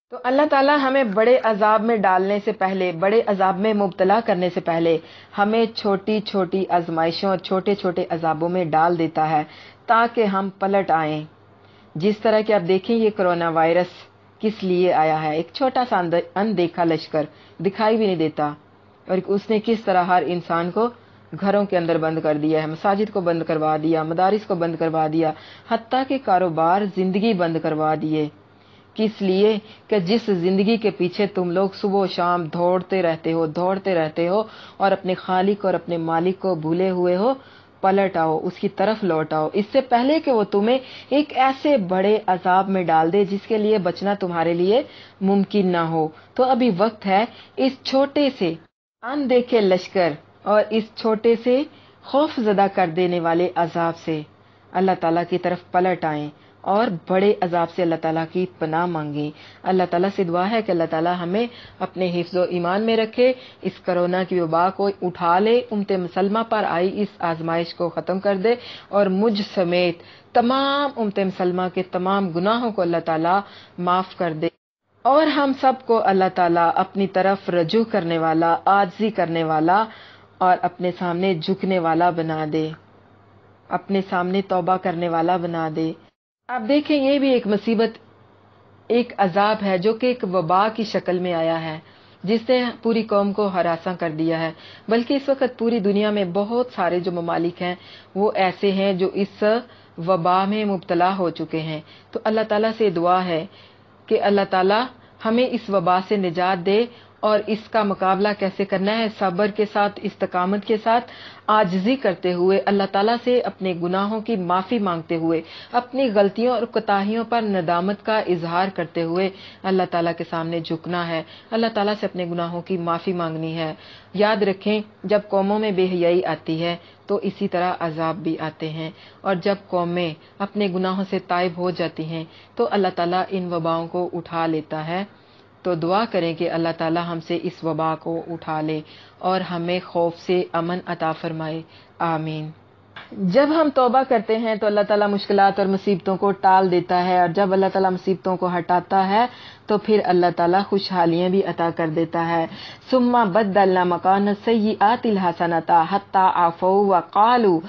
تو اللہ تعالیٰ ہمیں بڑے عذاب میں ڈالنے سے پہلے، بڑے عذاب میں مبتلا کرنے سے پہلے ہمیں چھوٹی چھوٹی آزمائشوں اور چھوٹے چھوٹے عذابوں میں ڈال دیتا ہے تاکہ ہم پلٹ آئیں۔ جس طرح کہ آپ دیکھیں یہ کرونا وائرس کس لیے آیا ہے، ایک چھوٹا سا اندیکھا لشکر دکھائی بھی نہیں دیتا، اور اس نے کس طرح ہر انسان کو گھروں کے اندر بند کر دیا ہے، مساجد کو بند کروا دیا، مدارس کو بند کروا دیا، حتیٰ کہ کاروبار، زندگی بند کروا دیے۔ کس لیے؟ کہ جس زندگی کے پیچھے تم لوگ صبح و شام دوڑتے رہتے ہو اور اپنے خالق اور اپنے مالک کو بھولے ہوئے ہو، پلٹ آؤ، اس کی طرف لوٹ آؤ، اس سے پہلے کہ وہ تمہیں ایک ایسے بڑے عذاب میں ڈال دے جس کے لیے بچنا تمہارے لیے ممکن نہ ہو۔ تو ابھی وقت ہے اس چھوٹے سے اندیکھے لشکر اور اس چھوٹے سے خوف زدہ کر دینے والے عذاب سے اللہ تعالیٰ کی طرف پلٹ آئیں اور بڑے عذاب سے اللہ تعالیٰ کی پناہ مانگی۔ اللہ تعالیٰ سے دعا ہے کہ اللہ تعالیٰ ہمیں اپنے حفظ و ایمان میں رکھے، اس کرونا کی وبا کو اٹھا لے، امت مسلمہ پر آئی اس آزمائش کو ختم کر دے، اور مجھ سمیت تمام امت مسلمہ کے تمام گناہوں کو اللہ تعالیٰ معاف کر دے، اور ہم سب کو اللہ تعالیٰ اپنی طرف رجوع کرنے والا، عاجزی کرنے والا اور اپنے سامنے جھکنے والا بنا دے، اپنے سامنے توبہ کرنے والا بنا دے۔ اب دیکھیں، یہ بھی ایک مصیبت، ایک عذاب ہے جو کہ ایک وبا کی شکل میں آیا ہے، جس نے پوری قوم کو ہراساں کر دیا ہے۔ بلکہ اس وقت پوری دنیا میں بہت سارے جو ممالک ہیں وہ ایسے ہیں جو اس وبا میں مبتلا ہو چکے ہیں۔ تو اللہ تعالیٰ سے دعا ہے کہ اللہ تعالیٰ ہمیں اس وبا سے نجات دے، اور اس کا مقابلہ کیسے کرنا ہے؟ صبر کے ساتھ، استقامت کے ساتھ، عاجزی کرتے ہوئے، اللہ تعالیٰ سے اپنے گناہوں کی معافی مانگتے ہوئے، اپنی غلطیوں اور کوتاہیوں پر ندامت کا اظہار کرتے ہوئے اللہ تعالیٰ کے سامنے جھکنا ہے، اللہ تعالیٰ سے اپنے گناہوں کی معافی مانگنی ہے۔ یاد رکھیں، جب قوموں میں بے حیائی آتی ہے تو اسی طرح عذاب بھی آتے ہیں، اور جب قومیں اپنے گناہوں سے تائب ہو جاتی ہیں تو اللہ تعالیٰ ان وباؤں کو اٹھا لیتا ہے۔ تو دعا کریں کہ اللہ تعالیٰ ہم سے اس وبا کو اٹھا لے اور ہمیں خوف سے امن عطا فرمائے، آمین۔ جب ہم توبہ کرتے ہیں تو اللہ تعالیٰ مشکلات اور مصیبتوں کو ٹال دیتا ہے، اور جب اللہ تعالیٰ مصیبتوں کو ہٹاتا ہے تو پھر اللہ تعالیٰ خوشحالیاں بھی عطا کر دیتا ہے۔ ثم بدلنا مکان السیئات الحسنۃ حتی عفوا وقالوا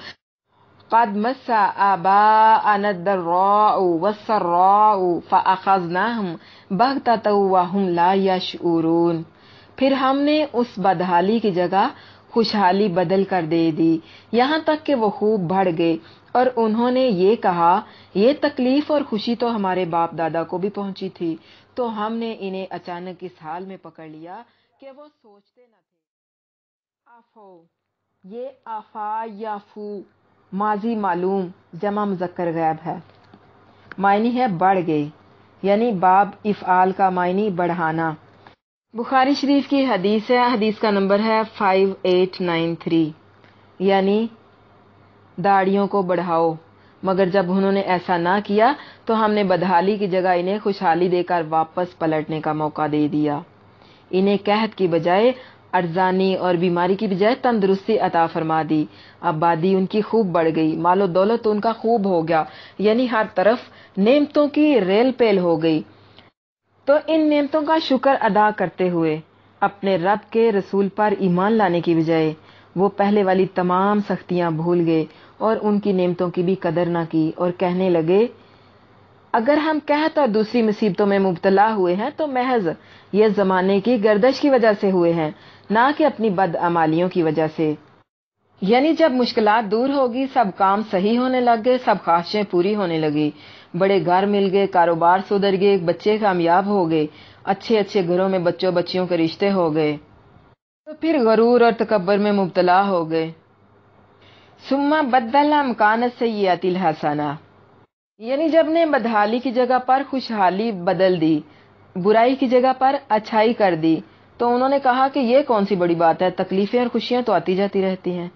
قد مس آباءنا الضراء والسراء فأخذناهم بغتة وهم لا يشعرون۔ پھر ہم نے اس بدحالی کی جگہ خوشحالی بدل کر دے دی، یہاں تک کہ وہ خوب بڑھ گئے، اور انہوں نے یہ کہا، یہ تکلیف اور خوشی تو ہمارے باپ دادا کو بھی پہنچی تھی، تو ہم نے انہیں اچانک اس حال میں پکڑ لیا کہ وہ سوچتے نہ تھے۔ آفو، یہ آفا یا فو ماضی معلوم جمع مذکر غائب ہے، معنی ہے بڑھ گئے، یعنی باب افعال کا معنی بڑھانا۔ بخاری شریف کی حدیث ہے، حدیث کا نمبر ہے 5893، یعنی داڑھیوں کو بڑھاؤ، مگر جب انہوں نے ایسا نہ کیا تو ہم نے بدحالی کی جگہ انہیں خوشحالی دے کر واپس پلٹنے کا موقع دے دیا، انہیں قحط کی بجائے ارزانی اور بیماری کی بجائے تندرستی عطا فرما دی، آبادی ان کی خوب بڑھ گئی، مال و دولت ان کا خوب ہو گیا، یعنی ہر طرف نعمتوں کی ریل پیل ہو گئی۔ تو ان نعمتوں کا شکر ادا کرتے ہوئے اپنے رب کے رسول پر ایمان لانے کی بجائے وہ پہلے والی تمام سختیاں بھول گئے اور ان کی نعمتوں کی بھی قدر نہ کی، اور کہنے لگے، اگر ہم قحط اور دوسری مصیبتوں میں مبتلا ہوئے ہیں تو محض یہ زمانے کی گردش کی وجہ سے ہوئے ہیں، نہ کہ اپنی بدعمالیوں کی وجہ سے۔ یعنی جب مشکلات دور ہوگی، سب کام صحیح ہونے لگ گئے، سب خواہشیں پوری ہونے لگی، بڑے گھر مل گئے، کاروبار سدھر گئے، بچے کامیاب ہو گئے، اچھے اچھے گھروں میں بچوں بچیوں کے رشتے ہو گئے، تو پھر غرور اور تکبر میں مبتلا ہو گئے۔ ثم بدلنا مکان السیئات الحسنہ، یعنی جب نے بدحالی کی جگہ پر خوشحالی بدل دی، برائی کی جگہ پر اچھائی کر دی، تو انہوں نے کہا کہ یہ کون سی بڑی بات ہے، تکلیفیں اور خوشیاں تو آتی جاتی رہتی ہیں،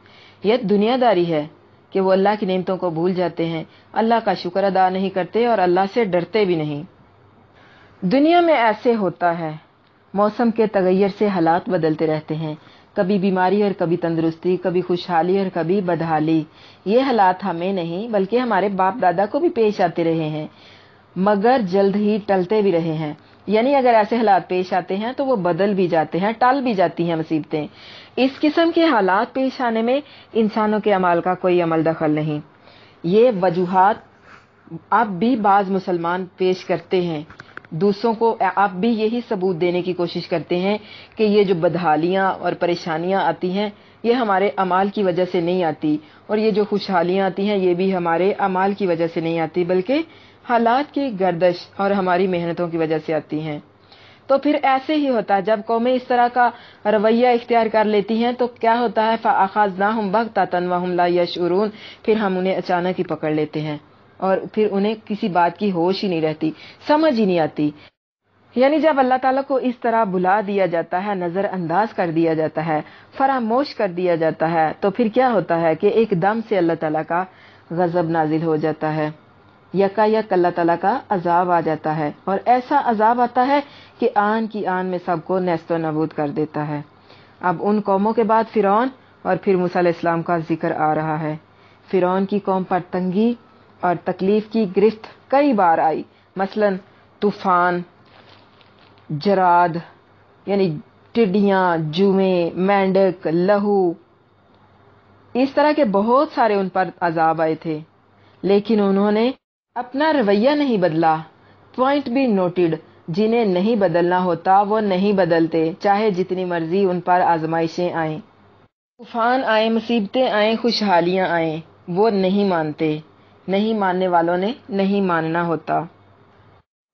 یہ دنیا داری ہے کہ وہ اللہ کی نعمتوں کو بھول جاتے ہیں، اللہ کا شکر ادا نہیں کرتے اور اللہ سے ڈرتے بھی نہیں۔ دنیا میں ایسے ہوتا ہے، موسم کے تغیر سے حالات بدلتے رہتے ہیں، کبھی بیماری اور کبھی تندرستی، کبھی خوشحالی اور کبھی بدحالی۔ یہ حالات ہمیں نہیں بلکہ ہمارے باپ دادا کو بھی پیش آتے رہے ہیں، مگر جلد ہی ٹلتے بھی رہے ہیں۔ یعنی اگر ایسے حالات پیش آتے ہیں تو وہ بدل بھی جاتے ہیں، ٹل بھی جاتی ہیں مصیبتیں۔ اس قسم کے حالات پیش آنے میں انسانوں کے اعمال کا کوئی عمل دخل نہیں۔ یہ وجوہات اب بھی بعض مسلمان پیش کرتے ہیں، دوسروں کو اب بھی یہی ثبوت دینے کی کوشش کرتے ہیں کہ یہ جو بدحالیاں اور پریشانیاں آتی ہیں یہ ہمارے اعمال کی وجہ سے نہیں آتی، اور یہ جو خوشحالیاں آتی ہیں یہ بھی ہمارے اعمال کی وجہ سے نہیں آتی، بلکہ حالات کی گردش اور ہماری محنتوں کی وجہ سے آتی ہیں۔ تو پھر ایسے ہی ہوتا ہے، جب قومیں اس طرح کا رویہ اختیار کر لیتی ہیں تو کیا ہوتا ہے، فَأَخَذْنَاهُمْ بَغْتَةً وَهُمْ لَا يَشْعُرُونَ، پھر ہم انہیں اچانک ہی پکڑ لیتے ہیں اور پھر انہیں کسی بات کی ہوش ہی نہیں رہتی، سمجھ ہی نہیں آتی۔ یعنی جب اللہ تعالیٰ کو اس طرح بھلا دیا جاتا ہے، نظر انداز کر دیا جاتا ہے، فراموش کر دیا جاتا ہے، تو پھر کیا ہوتا ہے کہ ایک دم سے اللہ تعالیٰ کا غضب نازل ہو جاتا ہے۔ یکایک اللہ تعالیٰ کا عذاب آ جاتا ہے، اور ایسا عذاب آتا ہے کہ آن کی آن میں سب کو نیست و نابود کر دیتا ہے۔ اب ان قوموں کے بعد فرعون اور پھر موسیٰ علیہ السلام کا ذکر آ رہا ہے۔ فرعون کی قوم پر تنگی اور تکلیف کی گرفت کئی بار آئی، مثلا طوفان، جراد یعنی ٹڈیاں، جوئیں، مینڈک، لہو، اس طرح کے بہت سارے ان پر عذاب آئے تھے، لیکن انہوں نے اپنا رویہ نہیں بدلا۔ پوائنٹ بھی نوٹڈ، جنہیں نہیں بدلنا ہوتا وہ نہیں بدلتے، چاہے جتنی مرضی ان پر آزمائشیں آئیں، طوفان آئیں، مصیبتیں آئیں، خوشحالیاں آئیں، وہ نہیں مانتے۔ نہیں ماننے والوں نے نہیں ماننا ہوتا۔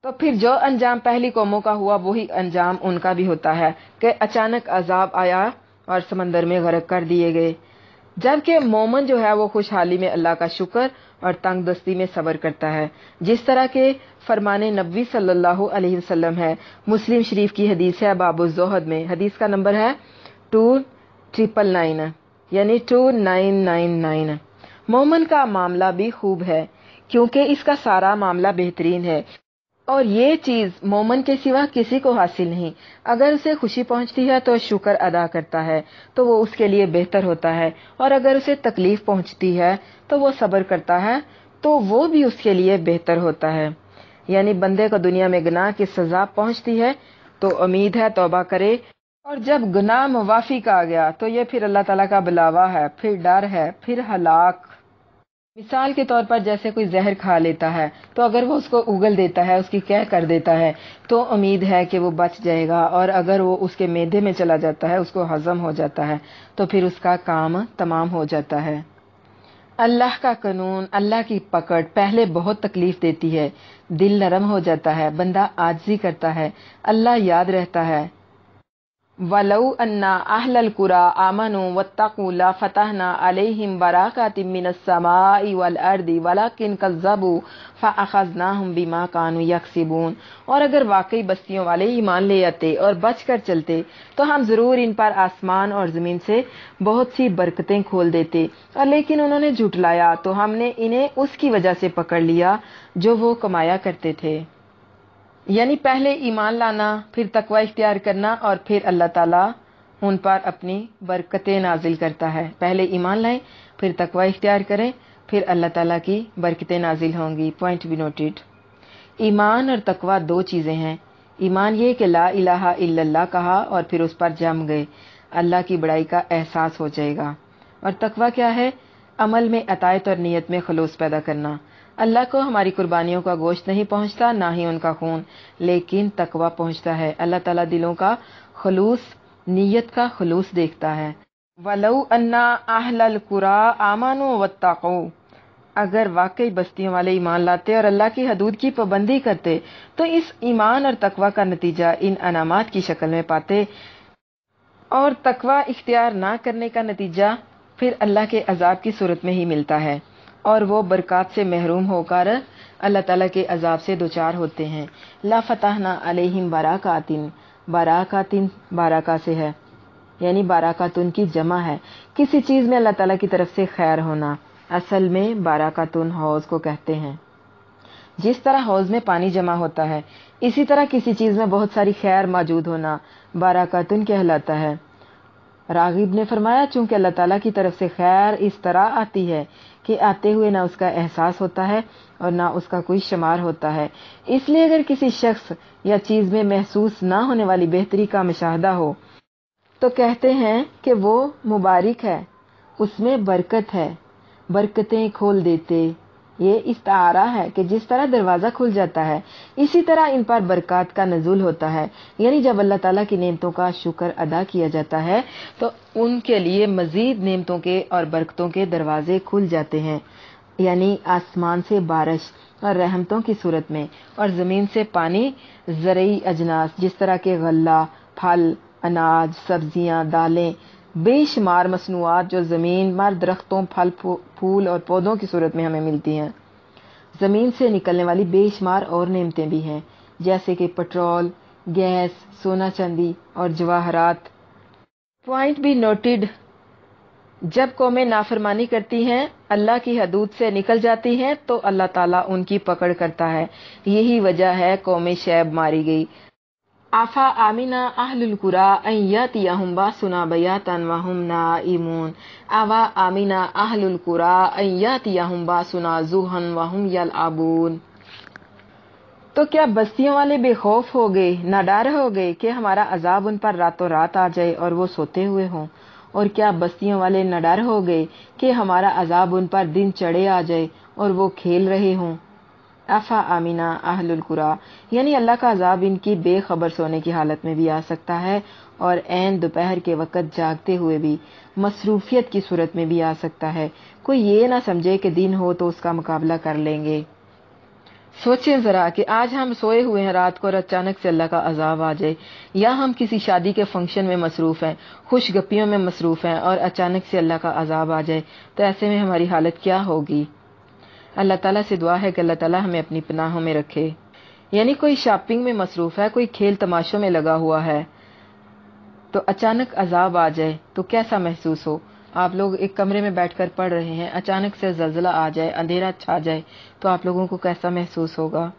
تو پھر جو انجام پہلی قوموں کا ہوا وہی انجام ان کا بھی ہوتا ہے کہ اچانک عذاب آیا اور سمندر میں غرق کر دیے گئے، جبکہ مومن جو ہے وہ خوشحالی میں اللہ کا شکر اور تنگ دستی میں صبر کرتا ہے، جس طرح کے فرمان نبوی صلی اللہ علیہ وسلم ہے۔ مسلم شریف کی حدیث ہے باب الزہد میں، حدیث کا نمبر ہے 2999 یعنی 2999۔ مومن کا معاملہ بھی خوب ہے کیونکہ اس کا سارا معاملہ بہترین ہے، اور یہ چیز مومن کے سوا کسی کو حاصل نہیں۔ اگر اسے خوشی پہنچتی ہے تو شکر ادا کرتا ہے تو وہ اس کے لیے بہتر ہوتا ہے، اور اگر اسے تکلیف پہنچتی ہے تو وہ صبر کرتا ہے تو وہ بھی اس کے لیے بہتر ہوتا ہے۔ یعنی بندے کو دنیا میں گناہ کی سزا پہنچتی ہے تو امید ہے توبہ کرے، اور جب گناہ موافق آ گیا تو یہ پھر اللہ تعالیٰ کا بلاوا ہے، پھر ڈر ہے، پھر ہلاک۔ مثال کے طور پر جیسے کوئی زہر کھا لیتا ہے تو اگر وہ اس کو اگل دیتا ہے، اس کی قے کر دیتا ہے تو امید ہے کہ وہ بچ جائے گا، اور اگر وہ اس کے معدے میں چلا جاتا ہے، اس کو ہضم ہو جاتا ہے تو پھر اس کا کام تمام ہو جاتا ہے۔ اللہ کا قانون، اللہ کی پکڑ پہلے بہت تکلیف دیتی ہے، دل نرم ہو جاتا ہے، بندہ عاجزی کرتا ہے، اللہ یاد رہتا ہے۔ وَلَوْ أَنَّ أَهْلَ الْقُرَىٰ آمَنُوا وَاتَّقُوا لَفَتَحْنَا عَلَيْهِمْ بَرَكَاتٍ مِّنَ السَّمَاءِ وَالْأَرْضِ وَلَٰكِن كَذَّبُوا فَأَخَذْنَاهُم بِمَا كَانُوا يَكْسِبُونَ۔ اور اگر واقعی بستیوں والے ایمان لے آتے اور بچ کر چلتے تو ہم ضرور ان پر آسمان اور زمین سے بہت سی برکتیں کھول دیتے، اور لیکن انہوں نے جھٹلایا تو ہم نے انہیں اس کی وجہ سے پکڑ لیا جو وہ کمایا کرتے تھے۔ یعنی پہلے ایمان لانا، پھر تقوی اختیار کرنا، اور پھر اللہ تعالیٰ ان پر اپنی برکتیں نازل کرتا ہے۔ پہلے ایمان لائیں، پھر تقوی اختیار کریں، پھر اللہ تعالیٰ کی برکتیں نازل ہوں گی۔ پوائنٹ بھی نوٹڈ۔ ایمان اور تقوی دو چیزیں ہیں۔ ایمان یہ کہ لا الہ الا اللہ کہا اور پھر اس پر جم گئے، اللہ کی بڑائی کا احساس ہو جائے گا۔ اور تقوی کیا ہے؟ عمل میں اطاعت اور نیت میں خلوص پیدا کرنا۔ اللہ کو ہماری قربانیوں کا گوشت نہیں پہنچتا، نہ ہی ان کا خون، لیکن تقوی پہنچتا ہے۔ اللہ تعالیٰ دلوں کا خلوص، نیت کا خلوص دیکھتا ہے۔ وَلَوْ أَنَّ أَهْلَ الْقُرَىٰ آمَنُوا وَاتَّقُوا، اگر واقعی بستیوں والے ایمان لاتے اور اللہ کی حدود کی پابندی کرتے تو اس ایمان اور تقوی کا نتیجہ ان انعامات کی شکل میں پاتے، اور تقوی اختیار نہ کرنے کا نتیجہ پھر اللہ کے عذاب کی صورت میں ہی ملتا ہے، اور وہ برکات سے محروم ہو کر اللہ تعالیٰ کے عذاب سے دوچار ہوتے ہیں۔ لا فتحنا علیہم براکاتن، براکاتن بارکا سے ہے، یعنی باراکاتن کی جمع ہے، کسی چیز میں اللہ تعالیٰ کی طرف سے خیر ہونا۔ اصل میں باراکاتن حوض کو کہتے ہیں۔ جس طرح حوض میں پانی جمع ہوتا ہے، اسی طرح کسی چیز میں بہت ساری خیر موجود ہونا باراکاتن کہلاتا ہے۔ راغب نے فرمایا چونکہ اللہ تعالیٰ کی طرف سے خیر اس طرح آتی ہے کہ آتے ہوئے نہ اس کا احساس ہوتا ہے اور نہ اس کا کوئی شمار ہوتا ہے، اس لیے اگر کسی شخص یا چیز میں محسوس نہ ہونے والی بہتری کا مشاہدہ ہو تو کہتے ہیں کہ وہ مبارک ہے، اس میں برکت ہے، برکتیں کھول دیتے۔ یہ استعارہ ہے کہ جس طرح دروازہ کھل جاتا ہے اسی طرح ان پر برکات کا نزول ہوتا ہے، یعنی جب اللہ تعالیٰ کی نعمتوں کا شکر ادا کیا جاتا ہے تو ان کے لیے مزید نعمتوں کے اور برکتوں کے دروازے کھل جاتے ہیں، یعنی آسمان سے بارش اور رحمتوں کی صورت میں، اور زمین سے پانی، زرعی اجناس جس طرح کے غلہ، پھل، اناج، سبزیاں، دالیں، بے شمار مصنوعات جو زمین مر درختوں، پھل پھول اور پودوں کی صورت میں ہمیں ملتی ہیں۔ زمین سے نکلنے والی بے شمار اور نعمتیں بھی ہیں، جیسے کہ پٹرول، گیس، سونا چاندی اور جواہرات۔ پوائنٹ بھی نوٹڈ۔ جب قومیں نافرمانی کرتی ہیں، اللہ کی حدود سے نکل جاتی ہیں، تو اللہ تعالیٰ ان کی پکڑ کرتا ہے۔ یہی وجہ ہے قوم شعیب ماری گئی۔ آفا آمنا اہل القری ان یاتیہم باسنا بیاتا وہم نائمون، آوا آمنا اہل القری ان یاتیہم باسنا ضحی وہم یلعبون۔ تو کیا بستیوں والے بے خوف ہو گئے، ناڈر ہو گئے کہ ہمارا عذاب ان پر راتوں رات آ جائے اور وہ سوتے ہوئے ہوں؟ اور کیا بستیوں والے ناڈر ہو گئے کہ ہمارا عذاب ان پر دن چڑھے آ جائے اور وہ کھیل رہے ہوں؟ افا آمینہ اہل القری، یعنی اللہ کا عذاب ان کی بے خبر سونے کی حالت میں بھی آ سکتا ہے، اور عین دوپہر کے وقت جاگتے ہوئے بھی مصروفیت کی صورت میں بھی آ سکتا ہے۔ کوئی یہ نہ سمجھے کہ دن ہو تو اس کا مقابلہ کر لیں گے۔ سوچیں ذرا کہ آج ہم سوئے ہوئے ہیں رات کو اور اچانک سے اللہ کا عذاب آ جائے، یا ہم کسی شادی کے فنکشن میں مصروف ہیں، خوش گپیوں میں مصروف ہیں، اور اچانک سے اللہ کا عذاب آ جائے، تو ایسے میں ہماری حالت کیا ہوگی؟ اللہ تعالیٰ سے دعا ہے کہ اللہ تعالیٰ ہمیں اپنی پناہوں میں رکھے۔ یعنی کوئی شاپنگ میں مصروف ہے، کوئی کھیل تماشوں میں لگا ہوا ہے، تو اچانک عذاب آ جائے تو کیسا محسوس ہو؟ آپ لوگ ایک کمرے میں بیٹھ کر پڑھ رہے ہیں، اچانک سے زلزلہ آ جائے، اندھیرا چھا جائے، تو آپ لوگوں کو کیسا محسوس ہوگا؟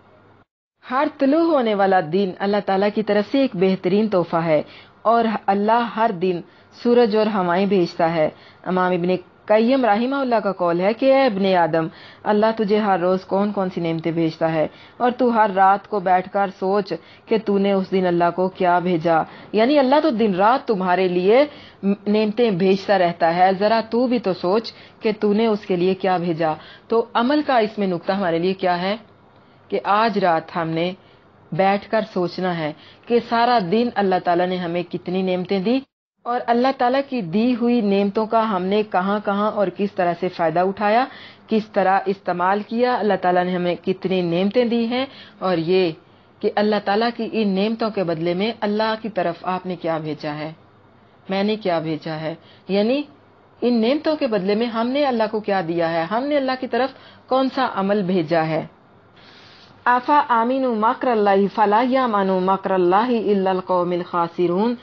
ہر طلوع ہونے والا دن اللہ تعالیٰ کی طرف سے ایک بہترین تحفہ ہے، اور اللہ ہر دن سورج اور ہوائیں بھیجتا ہے۔ امام ابن قیم رحمہ اللہ کا قول ہے کہ اے ابن آدم، اللہ تجھے ہر روز کون کون سی نعمتیں بھیجتا ہے، اور تو ہر رات کو بیٹھ کر سوچ کہ تو نے اس دن اللہ کو کیا بھیجا۔ یعنی اللہ تو دن رات تمہارے لیے نعمتیں بھیجتا رہتا ہے، ذرا تو بھی تو سوچ کہ تو نے اس کے لیے کیا بھیجا۔ تو عمل کا اس میں نقطہ ہمارے لیے کیا ہے کہ آج رات ہم نے بیٹھ کر سوچنا ہے کہ سارا دن اللہ تعالیٰ نے ہمیں کتنی نعمتیں دی، اور اللہ تعالیٰ کی دی ہوئی نعمتوں کا ہم نے کہاں کہاں اور کس طرح سے فائدہ اٹھایا، کس طرح استعمال کیا، اللہ تعالیٰ نے ہمیں کتنی نعمتیں دی ہیں، اور یہ کہ اللہ تعالیٰ کی ان نعمتوں کے بدلے میں اللہ کی طرف آپ نے کیا بھیجا ہے، میں نے کیا بھیجا ہے۔ یعنی ان نعمتوں کے بدلے میں ہم نے اللہ کو کیا دیا ہے، ہم نے اللہ کی طرف کون سا عمل بھیجا ہے۔ آفا آمینوا مکر اللہ فلا یامنوا مکر اللہ الا القوم الخاسرون،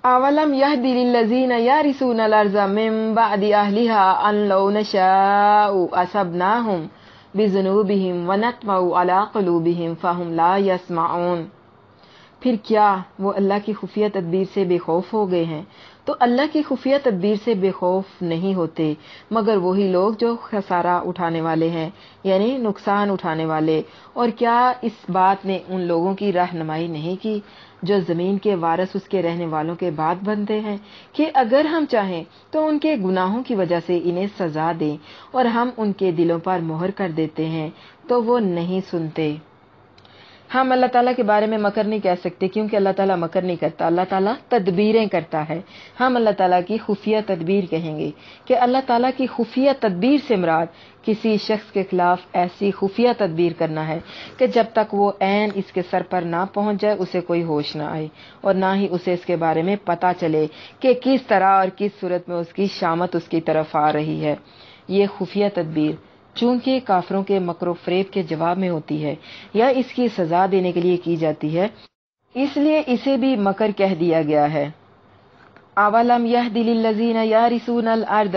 اولم یہد للذین یرثون الارض من بعد اہلها ان لو نشاء اصبناہم بذنوبہم ونطبع علی قلوبہم فہم لا یسمعون۔ پھر کیا وہ اللہ کی خفیہ تدبیر سے بے خوف ہو گئے ہیں؟ تو اللہ کی خفیہ تدبیر سے بے خوف نہیں ہوتے مگر وہی لوگ جو خسارہ اٹھانے والے ہیں، یعنی نقصان اٹھانے والے۔ اور کیا اس بات نے ان لوگوں کی رہنمائی نہیں کی جو زمین کے وارث اس کے رہنے والوں کے بعد بنتے ہیں، کہ اگر ہم چاہیں تو ان کے گناہوں کی وجہ سے انہیں سزا دیں، اور ہم ان کے دلوں پر مہر کر دیتے ہیں تو وہ نہیں سنتے۔ ہم اللہ تعالیٰ کے بارے میں مکر نہیں کہہ سکتے کیونکہ اللہ تعالیٰ مکر نہیں کرتا، اللہ تعالیٰ تدبیریں کرتا ہے۔ ہم اللہ تعالیٰ کی خفیہ تدبیر کہیں گے کہ اللہ تعالیٰ کی خفیہ تدبیر سے مراد کسی شخص کے خلاف ایسی خفیہ تدبیر کرنا ہے کہ جب تک وہ عین اس کے سر پر نہ پہنچ جائے اسے کوئی ہوش نہ آئے، اور نہ ہی اسے اس کے بارے میں پتہ چلے کہ کس طرح اور کس صورت میں اس کی شامت اس کی طرف آ رہی ہے۔ یہ خفیہ تدبیر چونکہ کافروں کے مکر و فریب کے جواب میں ہوتی ہے یا اس کی سزا دینے کے لیے کی جاتی ہے، اس لیے اسے بھی مکر کہہ دیا گیا ہے۔ اولم یہد للذین یرثون الارض،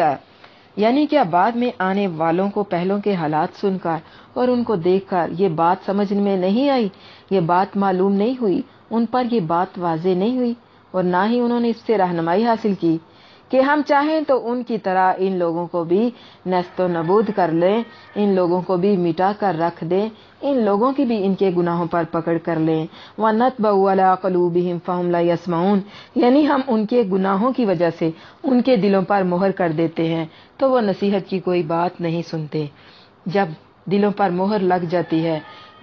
یعنی کیا بعد میں آنے والوں کو پہلوں کے حالات سن کر اور ان کو دیکھ کر یہ بات سمجھ میں نہیں آئی، یہ بات معلوم نہیں ہوئی، ان پر یہ بات واضح نہیں ہوئی، اور نہ ہی انہوں نے اس سے رہنمائی حاصل کی کہ ہم چاہیں تو ان کی طرح ان لوگوں کو بھی نیست و نابود کر لیں، ان لوگوں کو بھی مٹا کر رکھ دیں، ان لوگوں کی بھی ان کے گناہوں پر پکڑ کر لیں۔ وَنَطْبَعُ عَلَىٰ قُلُوبِهِمْ فَهُمْ لَا يَسْمَعُونَ، یعنی ہم ان کے گناہوں کی وجہ سے ان کے دلوں پر مہر کر دیتے ہیں تو وہ نصیحت کی کوئی بات نہیں سنتے۔ جب دلوں پر مہر لگ جاتی ہے،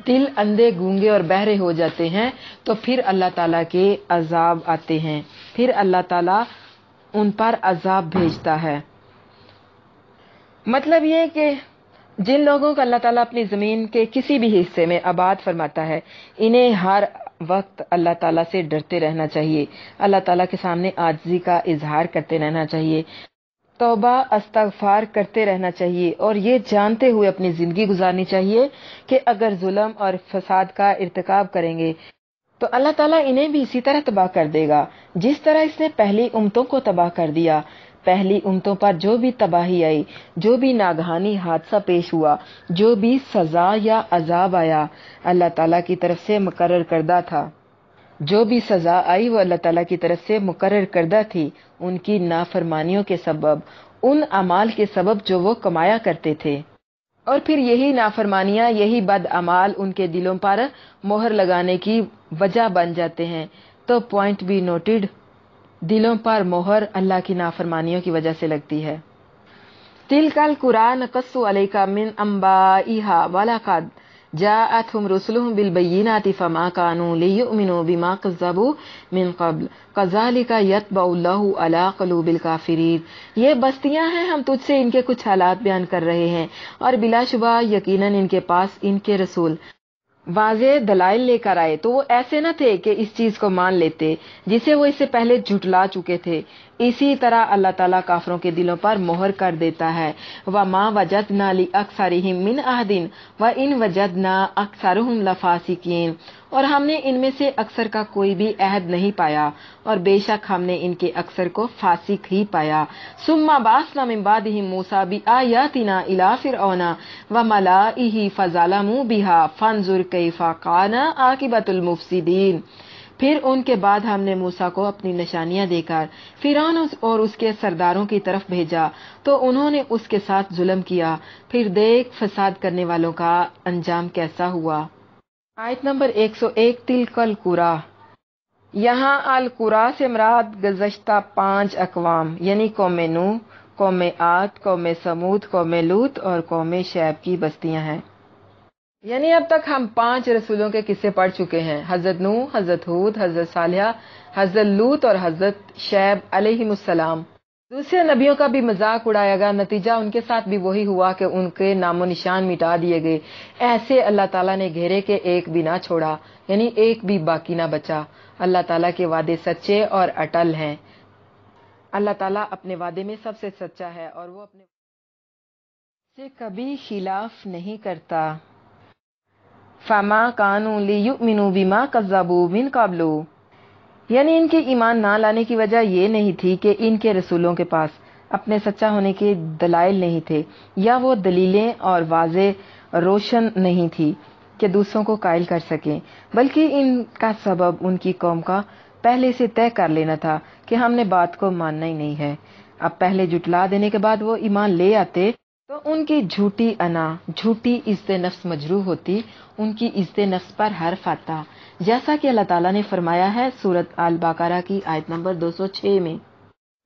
دل اندھے گونگے اور بہرے ہو جاتے ہیں، تو پھر اللہ تعالیٰ کے عذاب آتے ہیں، پھر اللہ تعالیٰ ان پر عذاب بھیجتا ہے۔ مطلب یہ کہ جن لوگوں کو اللہ تعالیٰ اپنی زمین کے کسی بھی حصے میں آباد فرماتا ہے، انہیں ہر وقت اللہ تعالیٰ سے ڈرتے رہنا چاہیے، اللہ تعالیٰ کے سامنے عاجزی کا اظہار کرتے رہنا چاہیے، توبہ استغفار کرتے رہنا چاہیے، اور یہ جانتے ہوئے اپنی زندگی گزارنی چاہیے کہ اگر ظلم اور فساد کا ارتکاب کریں گے تو اللہ تعالیٰ انہیں بھی اسی طرح تباہ کر دے گا جس طرح اس نے پہلی امتوں کو تباہ کر دیا۔ پہلی امتوں پر جو بھی تباہی آئی، جو بھی ناگہانی حادثہ پیش ہوا، جو بھی سزا یا عذاب آیا، اللہ تعالیٰ کی طرف سے مقرر کردہ تھا۔ جو بھی سزا آئی وہ اللہ تعالیٰ کی طرف سے مقرر کردہ تھی، ان کی نافرمانیوں کے سبب، ان اعمال کے سبب جو وہ کمایا کرتے تھے۔ اور پھر یہی نافرمانیاں، یہی بد اعمال ان کے دلوں پر مہر لگانے کی وجہ بن جاتے ہیں۔ تو پوائنٹ بھی نوٹڈ، دلوں پر مہر اللہ کی نافرمانیوں کی وجہ سے لگتی ہے۔ تِلْکَ الْقُرَىٰ نَقُصُّ عَلَيْكَ مِنْ أَنْبَائِهَا وَلَقَدْ جَاءَتْهُمْ رُسُلُهُم بِالْبَيِّنَاتِ فَمَا كَانُوا لِيُؤْمِنُوا بِمَا كَذَّبُوا مِنْ قَبْلُ كَذَٰلِكَ يَطْبَعُ اللَّهُ عَلَىٰ قُلُوبِ الْكَافِرِينَ۔ یہ بستیاں ہیں، ہم تجھ سے ان کے کچھ حالات بیان کر رہے ہیں، اور بلا شبہ یقیناً ان کے پاس ان کے رسول واضح دلائل لے کر آئے، تو وہ ایسے نہ تھے کہ اس چیز کو مان لیتے جسے وہ اس سے پہلے جھٹلا چکے تھے۔ اسی طرح اللہ تعالیٰ کافروں کے دلوں پر مہر کر دیتا ہے۔ وَمَا وَجَدْنَا لِأَكْثَرِهِم مِّنْ عَهْدٍ وَإِنْ وَجَدْنَا أَكْثَرَهُمْ لَفَاسِقِينَ۔ اور ہم نے ان میں سے اکثر کا کوئی بھی عہد نہیں پایا، اور بے شک ہم نے ان کے اکثر کو فاسق ہی پایا۔ ثُمَّ بَعَثْنَا مِن بَعْدِهِم مُوسَىٰ بِآيَاتِنَا إِلَىٰ فِرْعَوْنَ وَمَلَائِهِ فَظَلَمُوا بِهَا فَانظُرْ كَيْفَ كَانَ عَاقِبَةُ الْمُفْسِدِينَ۔ پھر ان کے بعد ہم نے موسیٰ کو اپنی نشانیاں دے کر فرعون اور اس کے سرداروں کی طرف بھیجا، تو انہوں نے اس کے ساتھ ظلم کیا، پھر دیکھ فساد کرنے والوں کا انجام کیسا ہوا۔ آیت نمبر 101 تِلْکَ الْقُرَىٰ۔ یہاں القریٰ سے مراد گزشتہ 5 اقوام یعنی قوم نوح، قوم عاد، قوم سمود، قوم لوط اور قوم شعیب کی بستیاں ہیں۔ یعنی اب تک ہم 5 رسولوں کے قصے پڑھ چکے ہیں، حضرت نوح، حضرت ہود، حضرت صالح، حضرت لوط اور حضرت شعیب علیہم السلام۔ دوسرے نبیوں کا بھی مذاق اڑایا گیا، نتیجہ ان کے ساتھ بھی وہی ہوا کہ ان کے نام و نشان مٹا دیے گئے۔ ایسے اللہ تعالیٰ نے گھیرے کے ایک بھی نہ چھوڑا، یعنی ایک بھی باقی نہ بچا۔ اللہ تعالیٰ کے وعدے سچے اور اٹل ہیں۔ اللہ تعالیٰ اپنے وعدے میں سب سے سچا ہے، اور وہ اپنے سے کبھی خلاف نہیں کرتا۔ فَمَا كَانُوا لِيُؤْمِنُوا بِمَا كَذَّبُوا مِنْ قَبْلُ، یعنی ان کے ایمان نہ لانے کی وجہ یہ نہیں تھی کہ ان کے رسولوں کے پاس اپنے سچا ہونے کے دلائل نہیں تھے، یا وہ دلیلیں اور واضح روشن نہیں تھی کہ دوسروں کو قائل کر سکیں، بلکہ ان کا سبب ان کی قوم کا پہلے سے طے کر لینا تھا کہ ہم نے بات کو ماننا ہی نہیں ہے۔ اب پہلے جھٹلا دینے کے بعد وہ ایمان لے آتے تو ان کی جھوٹی انا، جھوٹی عزت نفس مجروح ہوتی، ان کی عزت نفس پر حرف آتا، جیسا کہ اللہ تعالیٰ نے فرمایا ہے سورۃ البقرہ کی آیت نمبر 206 میں،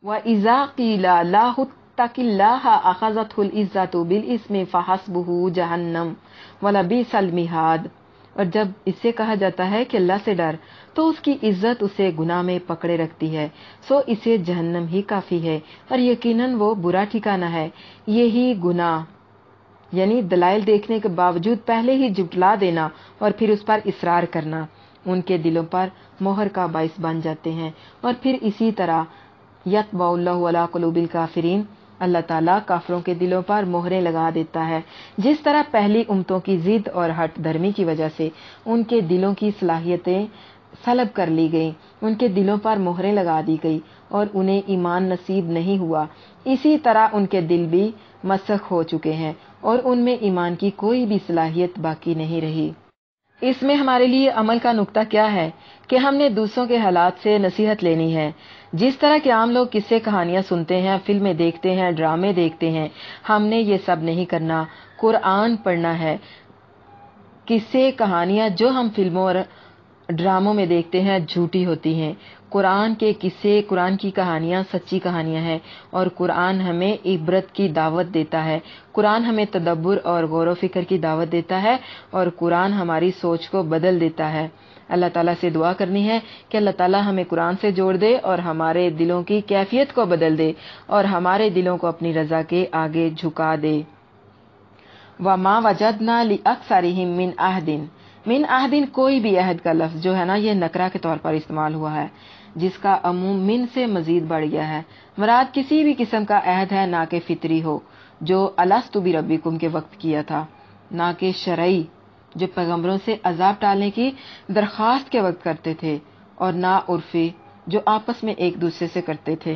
وَإِذَا قِيلَ لَهُ اتَّقِ اللَّهَ أَخَذَتْهُ الْعِزَّةُ بِالْإِثْمِ فَحَسْبُهُ جَهَنَّمُ وَلَبِئْسَ الْمِهَادُ۔ اور جب اس سے کہا جاتا ہے کہ اللہ سے ڈر، تو اس کی عزت اسے گناہ میں پکڑے رکھتی ہے، سو اسے جہنم ہی کافی ہے، اور یقیناً وہ برا ٹھکانہ ہے۔ یہی گناہ یعنی دلائل دیکھنے کے باوجود پہلے ہی جھٹلا دینا اور پھر اس پر اصرار کرنا ان کے دلوں پر مہر کا باعث بن جاتے ہیں، اور پھر اسی طرح یطبع اللہ علی قلوب الکافرین، اللہ تعالیٰ کافروں کے دلوں پر مہریں لگا دیتا ہے، جس طرح پہلی امتوں کی ضد اور ہٹ دھرمی کی وجہ سے ان کے دلوں کی صلاحیتیں سلب کر لی گئیں، ان کے دلوں پر مہریں لگا دی گئی اور انہیں ایمان نصیب نہیں ہوا، اسی طرح ان کے دل بھی مسخ ہو چکے ہیں اور ان میں ایمان کی کوئی بھی صلاحیت باقی نہیں رہی۔ اس میں ہمارے لیے عمل کا نقطہ کیا ہے کہ ہم نے دوسروں کے حالات سے نصیحت لینی ہے۔ جس طرح کہ عام لوگ قصے کہانیاں سنتے ہیں، فلمیں دیکھتے ہیں، ڈرامے دیکھتے ہیں، ہم نے یہ سب نہیں کرنا، قرآن پڑھنا ہے۔ قصے کہانیاں جو ہم فلموں اور ڈراموں میں دیکھتے ہیں جھوٹی ہوتی ہیں، قرآن کے قصے، قرآن کی کہانیاں سچی کہانیاں ہیں، اور قرآن ہمیں عبرت کی دعوت دیتا ہے، قرآن ہمیں تدبر اور غور و فکر کی دعوت دیتا ہے، اور قرآن ہماری سوچ کو بدل دیتا ہے۔ اللہ تعالیٰ سے دعا کرنی ہے کہ اللہ تعالیٰ ہمیں قرآن سے جوڑ دے اور ہمارے دلوں کی کیفیت کو بدل دے اور ہمارے دلوں کو اپنی رضا کے آگے جھکا دے۔ وَمَا وَجَدْنَا لِأَكْثَرِهِم مِّنْ عَهْدٍ، من عہدٍ کوئی بھی عہد کا لفظ جو ہے نا یہ نکرہ کے طور پر استعمال ہوا ہے، جس کا عموم من سے مزید بڑھ گیا ہے۔ مراد کسی بھی قسم کا عہد ہے، نہ کہ فطری ہو جو الستُ بربکم کے وقت کیا تھا، نہ کہ شرعی جو پیغمبروں سے عذاب ٹالنے کی درخواست کے وقت کرتے تھے، اور نہ عرفی جو آپس میں ایک دوسرے سے کرتے تھے۔